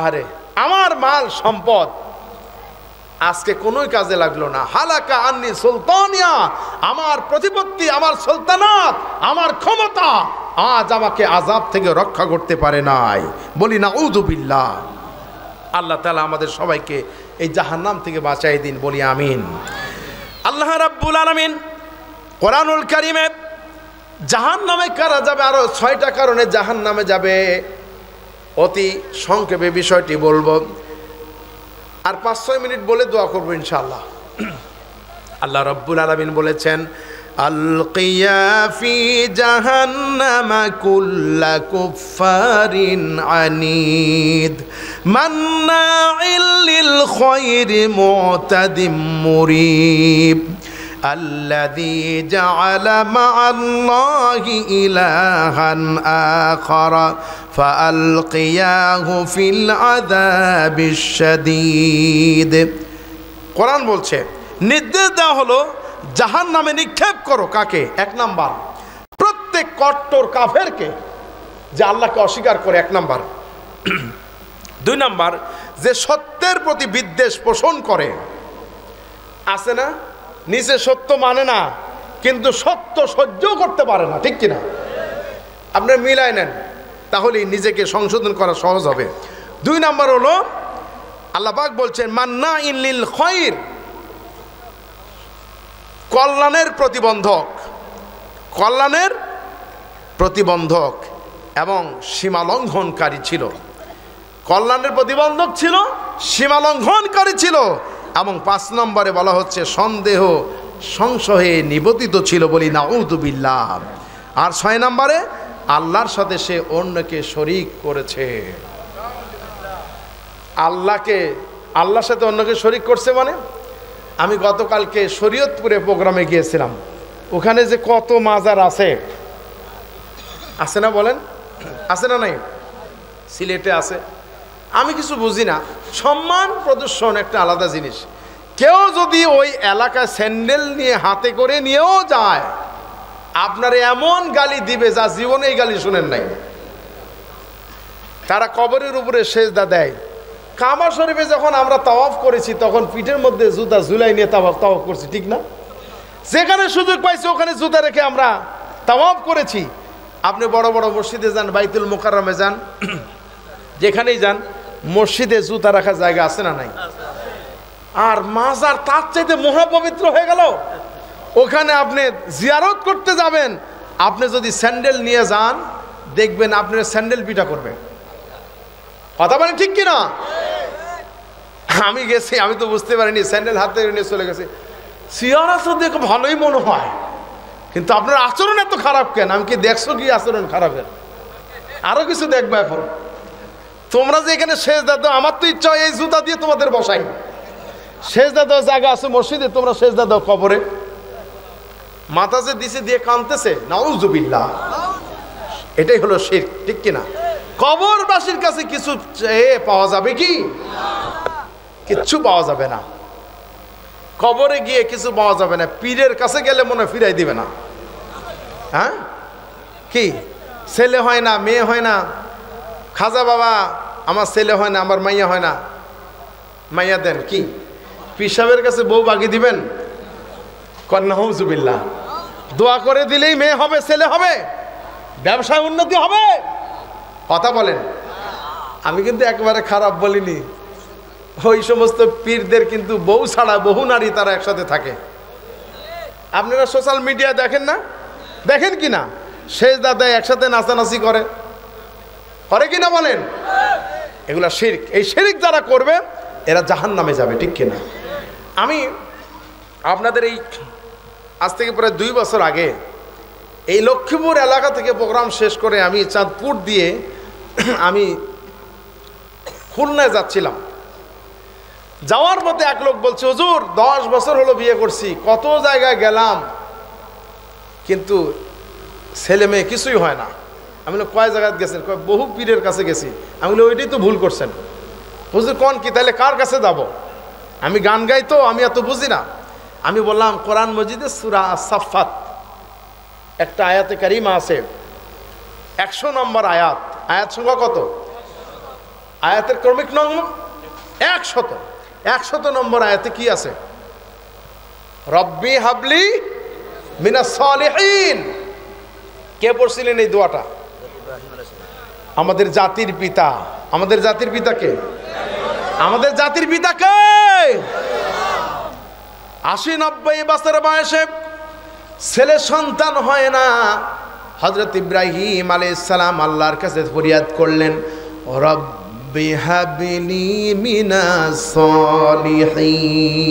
আরে আমার মাল সম্পদ আজকে কোনোই কাজে লাগলো না। হালাকা আন্নি সুলতানিয়া, আমার প্রতিপত্তি, আমার সুলতানাত, আমার ক্ষমতা আজ আমাকে আযাব থেকে রক্ষা করতে পারে নাই। বলি নাউযু বিল্লাহ। আল্লাহ তাআলা আমাদের সবাইকে এই জাহান্নাম থেকে বাঁচাই দিন, বলি আমিন। আল্লাহ রাব্বুল আলামিন কোরআনুল কারীমে জাহান্নামে কারা যাবে আরো 6টা কারণে জাহান্নামে যাবে, অতি সংক্ষেপে বিষয়টি বলবো, আর 5-6 মিনিট বলে দোয়া করবো ইনশাআল্লাহ। আল্লাহ রাব্বুল আলামিন বলেছেন, আলকিয়া ফি জাহান্নামা কুল্লা কুফারিন আনিদ মান্নাইল লিল খায়রি মুতাদিম মুরিব আল্লাযী জাআলা মা'আল্লাহি ইলাহান আখারা ফাআলকিয়াহু ফিল আযাবিশ শাদীদ। কোরআন বলছে, নির্দেশ দেওয়া হলো জাহান্নামে নিক্ষেপ করো। কাকে? 1 নাম্বার প্রত্যেক কট্টর কাফেরকে, যে আল্লাহকে অস্বীকার করে, 1 নাম্বার। 2 নাম্বার যে সত্যের প্রতি বিদ্বেষ পোষণ করে। আছে না, নিচে সত্য মানে না কিন্তু সত্য সহ্য করতে পারে না, ঠিক কিনা? আপনারা মিলাই নেন, তাহলেই নিজেকে সংশোধন করা সহজ হবে। 2 নাম্বার হলো আল্লাহ পাক বলছেন মান্নাইন লিল খায়র, কল্যাণের প্রতিবন্ধক, কল্যাণের প্রতিবন্ধক এবং সীমালঙ্ঘনকারী ছিল। কল্যাণের প্রতিবন্ধক ছিল, সীমালঙ্ঘনকারী ছিল, এবং 5 নম্বরে বলা হচ্ছে সন্দেহ সংশয়ে নিবতিত ছিল, বলি নাউযু বিল্লাহ। আর 6 নম্বরে আল্লাহর সাথে সে অন্যকে শরীক করেছে। আল্লাহর সাথে অন্যকে শরীক করছে মানে, আমি গতকালকে শরীয়তপুরে প্রোগ্রামে গিয়েছিলাম, ওখানে যে কত মাজার আছে, আছে না বলেন? আছে না নাই? সিলেটে আছে, আমি কিছু বুঝি না। সম্মান প্রদর্শন একটা আলাদা জিনিস। কেউ যদি ওই এলাকায় স্যান্ডেল নিয়ে হাতে করে নিয়েও যায়, আপনার এমন গালি দিবে যা জীবনে এই গালি শুনেন নাই। তারা কবরের উপরে সেজদা দেয়, কাবা শরীফে যখন আমরা তাওয়াফ করেছি তখন পিঠের মধ্যে জুতা ঝুলাই নিয়ে তাওয়াফ করছি, ঠিক না? যেখানে সুযোগ পাইছি ওখানে জুতা রেখে আমরা তাওয়াফ করেছি। আপনি বড় বড় মসজিদে যান, বাইতুল মুকাররমে যান, যেখানেই যান মসজিদে জুতা রাখার জায়গা আছে না নাই? আর মাজার তার চাইতে মহাপবিত্র হয়ে গেল। ওখানে আপনি জিয়ারত করতে যাবেন, আপনি যদি স্যান্ডেল নিয়ে যান দেখবেন আপনার স্যান্ডেল পিটা করবে। কথা বলেন ঠিক কিনা? আমি গেছি, আমি তো বুঝতে পারিনি, স্যান্ডেল হাতে নিয়ে চলে গেছি। সিয়ারা তো দেখো ভালোই মনে হয়, কিন্তু আপনার আচরণ এত খারাপ কেন? আমি কি দেখছো কি আচরণ খারাপের? আরো কিছু দেখবে এখন। তোমরা যে এখানে সেজদা দাও, আমার তো ইচ্ছা হয় এই জুতা দিয়ে তোমাদের বসাই। সেজদা দেওয়ার জায়গা আছে মসজিদে, তোমরা সেজদা দাও কবরে। মাথা যে দিছে দিয়ে কাঁদতেছে, নাউজুবিল্লাহ। এটাই হলো শিরক, ঠিক কিনা? কবরবাসীর কাছে কিছু পাওয়া যাবে কি? কিচ্ছু পাওয়া যাবে না। কবরে গিয়ে কিছু পাওয়া যাবে না। পীরের কাছে গেলে মনে ফিরাই দিবে না। হ্যাঁ, কি ছেলে হয় না, মেয়ে হয় না, খাজা বাবা আমার ছেলে হয় না, আমার মাইয়া হয় না, মাইয়া দেন। কি পীর সাহেবের কাছে বউ বাগি দিবেন? নাউজুবিল্লাহ। দোয়া করে দিলেই মেয়ে হবে, ছেলে হবে, ব্যবসায় উন্নতি হবে। কথা বলেন। আমি কিন্তু একবারে খারাপ বলিনি। ওই সমস্ত পীরদের কিন্তু বউ ছাড়া বহু নারী তারা একসাথে থাকে। আপনারা সোশ্যাল মিডিয়া দেখেন না? দেখেন কি না? সেজদা দেয়, একসাথে নাচানাচি করে, করে কিনা বলেন? এগুলা শিরক। এই শিরক যারা করবে এরা জাহান্নামে যাবে, ঠিক কিনা? আমি আপনাদের এই আজ থেকে প্রায় 2 বছর আগে এই লক্ষ্মীপুর এলাকা থেকে প্রোগ্রাম শেষ করে আমি চাঁদপুর দিয়ে আমি খুলনায় যাচ্ছিলাম। যাওয়ার পথে এক লোক বলছে, হুজুর 10 বছর হলো বিয়ে করছি, কত জায়গায় গেলাম কিন্তু ছেলে মেয়ে কিছুই হয় না। আমি বলি কয় জায়গায় গেছেন? কয় বহু পীরের কাছে গেছি। আমি বলি ওইটাই তো ভুল করছেন। হুজুর কোন কি, তাহলে কার কাছে যাব? আমি গান গাই তো, আমি এত বুঝি না। আমি বললাম কোরআন মজিদে সূরা আস-সাফফাত একটা আয়াতে কারিমা আছে, 100 নম্বর আয়াত। আয়াত সংখ্যা কত? আয়াতের ক্রমিক নম্বর 100 নম্বর আয়াতে কি আছে? রব্বি হাবলি মিনাস সালিহিন। কে পড়ছিলেন এই দোয়াটা? আমাদের জাতির পিতা। আমাদের জাতির পিতা কে? আমাদের জাতির পিতা কে? 80-90 বছর বয়সে ছেলে সন্তান হয় না। হযরত ইব্রাহিম আলাইহিস সালাম আল্লাহর কাছে ফরিয়াদ করলেন, রব্বি হাবলি মিনাস সালিহিন।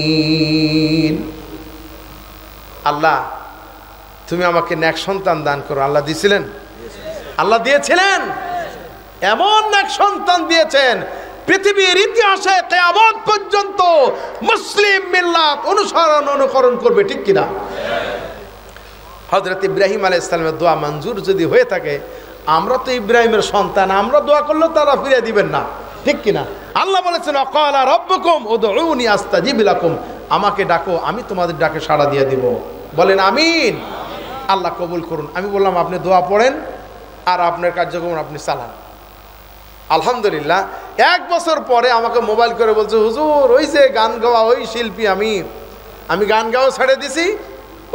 আল্লাহ তুমি আমাকে নেক সন্তান দান করো। আল্লাহ দিয়েছিলেন? আল্লাহ দিয়েছিলেন। এমন নেক সন্তান দিয়েছেন পৃথিবীর ইতিহাসে কিয়ামত পর্যন্ত মুসলিম মিল্লাত অনুকরণ করবে, ঠিক কিনা? হযরত ইব্রাহিম আলাইহিস সালামের দোয়া মঞ্জুর যদি হয়ে থাকে, আমরা তো ইব্রাহিমের সন্তান, আমরা দোয়া করলেও তারা ফিরিয়ে দিবেন না, ঠিক কিনা? আল্লাহ বলেছেন, ওয়াকালা রাব্বুকুম উদউনি আস্তাজিব লাকুম। আমাকে ডাকো, আমি তোমাদের ডাকে সাড়া দিয়ে দিব। বলেন আমিন। আল্লাহ কবুল করুন। আমি বললাম আপনি দোয়া পড়েন আর আপনার কার্যক্রম আপনি চালান। আলহামদুলিল্লাহ 1 বছর পরে আমাকে মোবাইল করে বলছে, হুজুর ওই যে গান গাওয়া ওই শিল্পী, আমি গান গাওয়া ছেড়ে দিছি,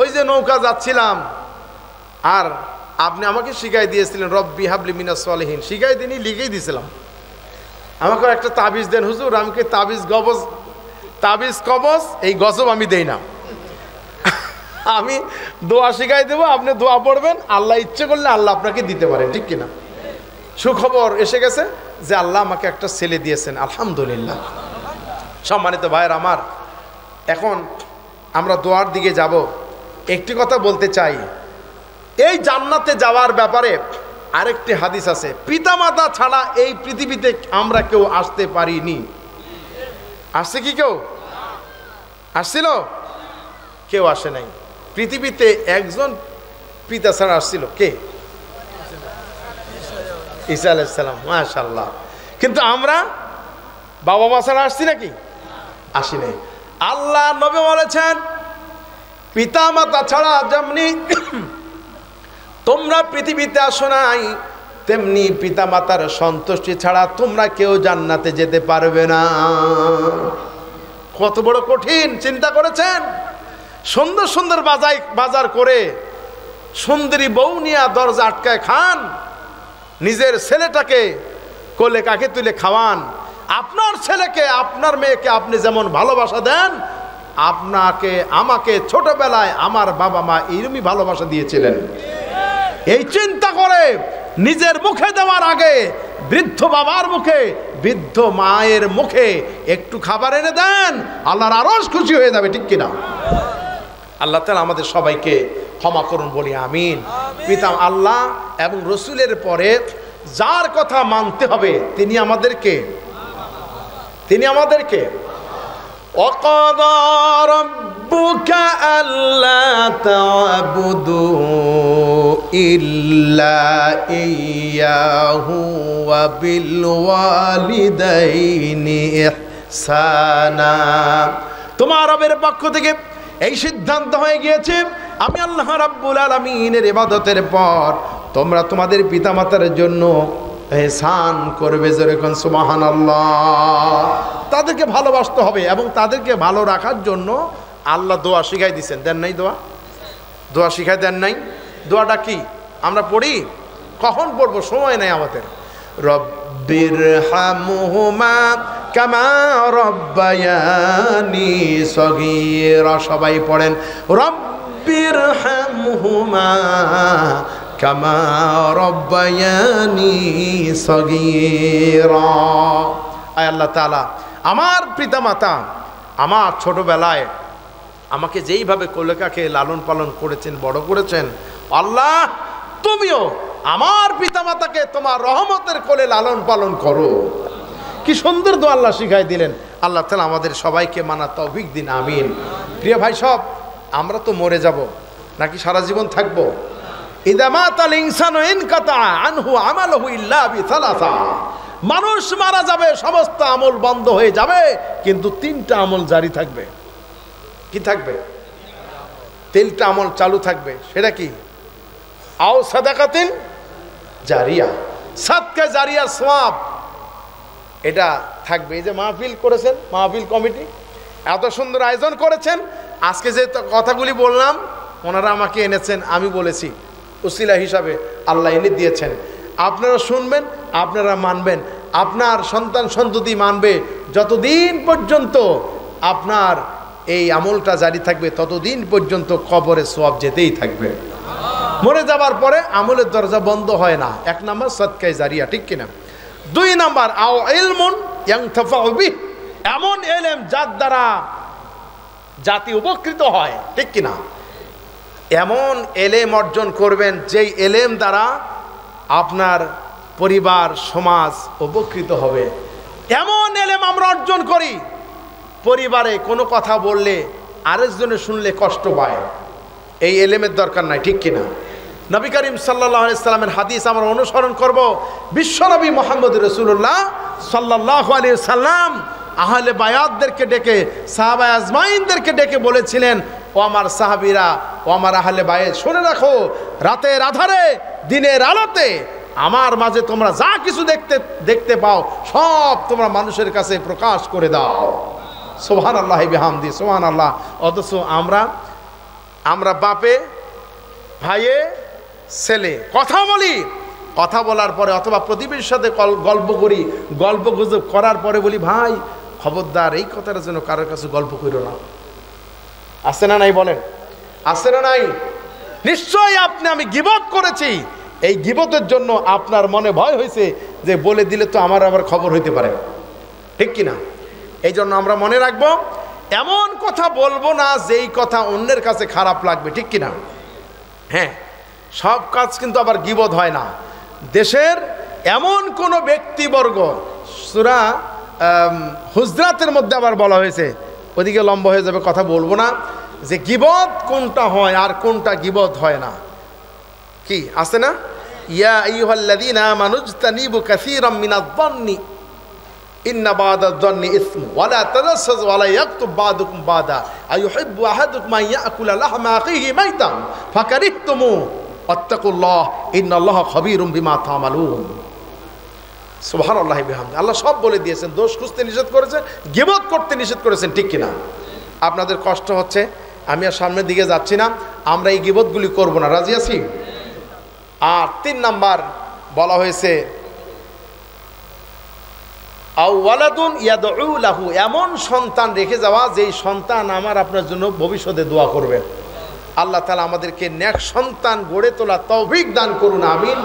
ওই যে নৌকা যাচ্ছিলাম আর আপনি আমাকে শিখাই দিয়েছিলেন রব্বি হাবলি মিনাস সালিহিন। শিখাই দিনই লিখেই দিয়েছিলাম। আমাকে একটা তাবিজ দেন হুজুর। আমি কি তাবিজ কবজ এই গজব আমি দেই না। আমি দোয়া শিখাই দেবো, আপনি দোয়া পড়বেন, আল্লাহ ইচ্ছে করলে আল্লাহ আপনাকে দিতে পারেন, ঠিক কিনা? সুখবর এসে গেছে যে আল্লাহ আমাকে একটা ছেলে দিয়েছেন, আলহামদুলিল্লাহ। সম্মানিত ভাইয়ের আমার, এখন আমরা দোয়ার দিকে যাব। একটি কথা বলতে চাই, এই জান্নাতে যাওয়ার ব্যাপারে আরেকটি হাদিস আছে। পিতামাতা ছাড়া এই পৃথিবীতে আমরা কেউ আসতে পারিনি। আসছে কি কেউ? আসছিল? কেউ আসে নাই। পৃথিবীতে একজন পিতা ছাড়া আসছিল, কে? ঈসা আলাইহিস সালাম। মাশাআল্লাহ। কিন্তু আমরা বাবা মা ছাড়া আসছি নাকি? আসি নাই। আল্লাহ নবী বলেছেন, পিতা মাতা ছাড়া যেমনি তোমরা পৃথিবীতে আসো নাই, তেমনি পিতামাতার সন্তুষ্টি ছাড়া তোমরা কেউ জান্নাতে যেতে পারবে না। কত বড় কঠিন, চিন্তা করেছেন? সুন্দর সুন্দর বাজার করে সুন্দরী বউ নিয়ে দরজা আটকায় খান, নিজের ছেলেটাকে কোলে কাকে তুলে খাওয়ান। আপনার ছেলেকে আপনার মেয়েকে আপনি যেমন ভালোবাসা দেন, আপনাকে আমাকে ছোটবেলায় আমার বাবা মা এরকমই ভালোবাসা দিয়েছিলেন। এই চিন্তা করে নিজের মুখে দেওয়ার আগে বৃদ্ধ বাবার মুখে, বৃদ্ধ মায়ের মুখে একটু খাবার এনে দেন, আল্লাহর আরশ খুশি হয়ে যাবে, ঠিক কিনা? আল্লাহ তাআলা আমাদের সবাইকে ক্ষমা করুন, বলি আমিন। পিতা আল্লাহ এবং রসুলের পরে যার কথা মানতে হবে তিনি আমাদেরকে وَقَضَى رَبُّكَ أَلَّا تَعْبُدُوا إِلَّا إِيَّاهُ وَبِالْوَالِدَيْنِ إِحْسَانًا। তোমার রবের পক্ষ থেকে এই সিদ্ধান্ত হয়ে গিয়েছে, আমি আল্লাহ রাব্বুল আলামিনের ইবাদতের পর তোমরা তোমাদের পিতামাতার জন্য এহসান করবে। যেরকম সুবহানাল্লাহ। তাদেরকে ভালোবাসতে হবে এবং তাদেরকে ভালো রাখার জন্য আল্লাহ দোয়া শিখাই দিয়েছেন, দেন নাই? দোয়া শিখাই দেন নাই? দোয়াটা কি আমরা পড়ি? কখন পড়বো? সময় নাই আমাদের। রব্বিরহামহুমা কামা রব্বায়ানি সগীরা। সবাই পড়েন রব্বিরহামহুমা কামা রব্বায়ানি সগীরা। আয় আল্লাহ তাআলা, আমার পিতামাতা আমার ছোটবেলায় আমাকে যেইভাবে কোলেকাকে লালন পালন করেছেন, বড় করেছেন, আল্লাহ তুমিও আমার পিতামাতাকে তোমার রহমতের কোলে লালন পালন করো। কি সুন্দর দোয়া আল্লাহ শিখাই দিলেন। আল্লাহ তাআলা আমাদের সবাইকে মানা তৌফিক দিন, আমিন। প্রিয় ভাই সব, আমরা তো মরে যাব নাকি সারা জীবন থাকবো? ইযা মাতাল ইনসানু ইনকাতা আনহু আমালুহু ইল্লা বিসালাসা। মানুষ মারা যাবে, সমস্ত আমল বন্ধ হয়ে যাবে, কিন্তু তিনটা আমল জারি থাকবে। কি থাকবে? তিনটা আমল চালু থাকবে। সেটা কি? আও সাদাকাতিন জারিয়া, সাদকা জারিয়া সওয়াব, এটা থাকবে। এই যে মাহফিল করেছেন, মাহফিল কমিটি এত সুন্দর আয়োজন করেছেন, আজকে যে কথাগুলি বললাম ওনারা আমাকে এনেছেন, আমি বলেছি, উসিলা হিসাবে আল্লাহ এনে দিয়েছেন। আপনারা শুনবেন, আপনারা মানবেন, আপনার সন্তান সন্ততি মানবে। যতদিন পর্যন্ত আপনার এই আমলটা জারি থাকবে ততদিন পর্যন্ত কবরে সওয়াব যেতেই থাকবে। মরে যাবার পরে আমলের দরজা বন্ধ হয় না। এক নাম্বার সদকায়ে জারিয়া, ঠিক কিনা? দুই নাম্বার আও ইলমুন ইয়ানতাফাউ বিহি, এমন এলেম যার দ্বারা জাতি উপকৃত হয়, ঠিক কিনা? এমন এলেম অর্জন করবেন যেই এলেম দ্বারা আপনার পরিবার সমাজ উপকৃত হবে। এমন এলেম আমরা অর্জন করি, পরিবারে কোনো কথা বললে আরেকজনে শুনলে কষ্ট পায়, এই এলেমের দরকার নাই, ঠিক কিনা? নবী করিম সাল্লাল্লাহু আলাইহি সাল্লামের হাদিস আমরা অনুসরণ করব। বিশ্বনবী মুহাম্মদ রাসূলুল্লাহ সাল্লাল্লাহু আলাইহি সাল্লাম আহলে বায়াতদেরকে ডেকে, সাহাবা আজমাইনদেরকে ডেকে বলেছিলেন, ও আমার সাহাবীরা, ও আমার আহলে বায়াত, শুনে রাখো, রাতের আধারে দিনের আলোতে আমার মাঝে তোমরা যা কিছু দেখতে পাও সব তোমরা মানুষের কাছে প্রকাশ করে দাও। সুবহানাল্লাহ বিহামদি, সুবহানাল্লাহ। অথচ আমরা বাপে ভাইয়ে ছেলে কথা বলি, কথা বলার পরে অথবা প্রতিবেশীর সাথে গল্প করি, গল্প গুজব করার পরে বলি, ভাই খবরদার এই কথাটা যেন কারোর কাছে গল্প করো না। আছে না নাই? বলেন, আছে না নাই? নিশ্চয়ই আমি গীবত করেছি, এই গীবতের জন্য আপনার মনে ভয় হয়েছে যে বলে দিলে তো আমার আবার খবর হইতে পারে, ঠিক কিনা? এই জন্য আমরা মনে রাখবো, এমন কথা বলবো না যেই কথা অন্যের কাছে খারাপ লাগবে, ঠিক কিনা? হ্যাঁ, সব কাজ কিন্তু আবার গীবত হয় না। দেশের এমন কোনো ব্যক্তিবর্গ, সূরা হুজরাতের মধ্যে আবার বলা হয়েছে, ওদিকে লম্বা হয়ে যাবে, কথা বলবো না, যে গীবত কোনটা হয় আর কোনটা গীবত হয় না। কি আছে না? ইয়া আইয়ুহাল্লাযীনা আমানু ইজতানিবু কাসীরাম মিনায-যন্নি ইন্না বা'দায-যন্নি ইসম ওয়া লা তাজাসসাসু ওয়া লা ইয়াকতুব বা'দুকুম বা'দা আইয়ুহিব্বু আহাদুকুম আন ইয়াকুলা লাহমা আখিহি মাইতান ফাকারিহতুমু আত্তাকুল্লাহ ইন্নাল্লাহা খাবীরুম বিমা তা'মালুন। সুবহানাল্লাহি বিহামদিহি। আল্লাহ সব বলে দিয়েছেন, দোষ খুঁজতে নিষেধ করেছেন, গীবত করতে নিষেধ করেছেন, ঠিক কিনা? আপনাদের কষ্ট হচ্ছে, আমি আর সামনের দিকে যাচ্ছি না, আমরা এই গীবতগুলি করব না, রাজি আছি? আর 3 নাম্বার বলা হয়েছে আও ওয়ালাদুন ইয়াদউ লাহু, এমন সন্তান রেখে যাওয়া যেই সন্তান আমার আপনার জন্য ভবিষ্যতে দোয়া করবে। আল্লাহ তাআলা আমাদেরকে নেক সন্তান গড়ে তোলা তৌফিক দান করুন, আমিন।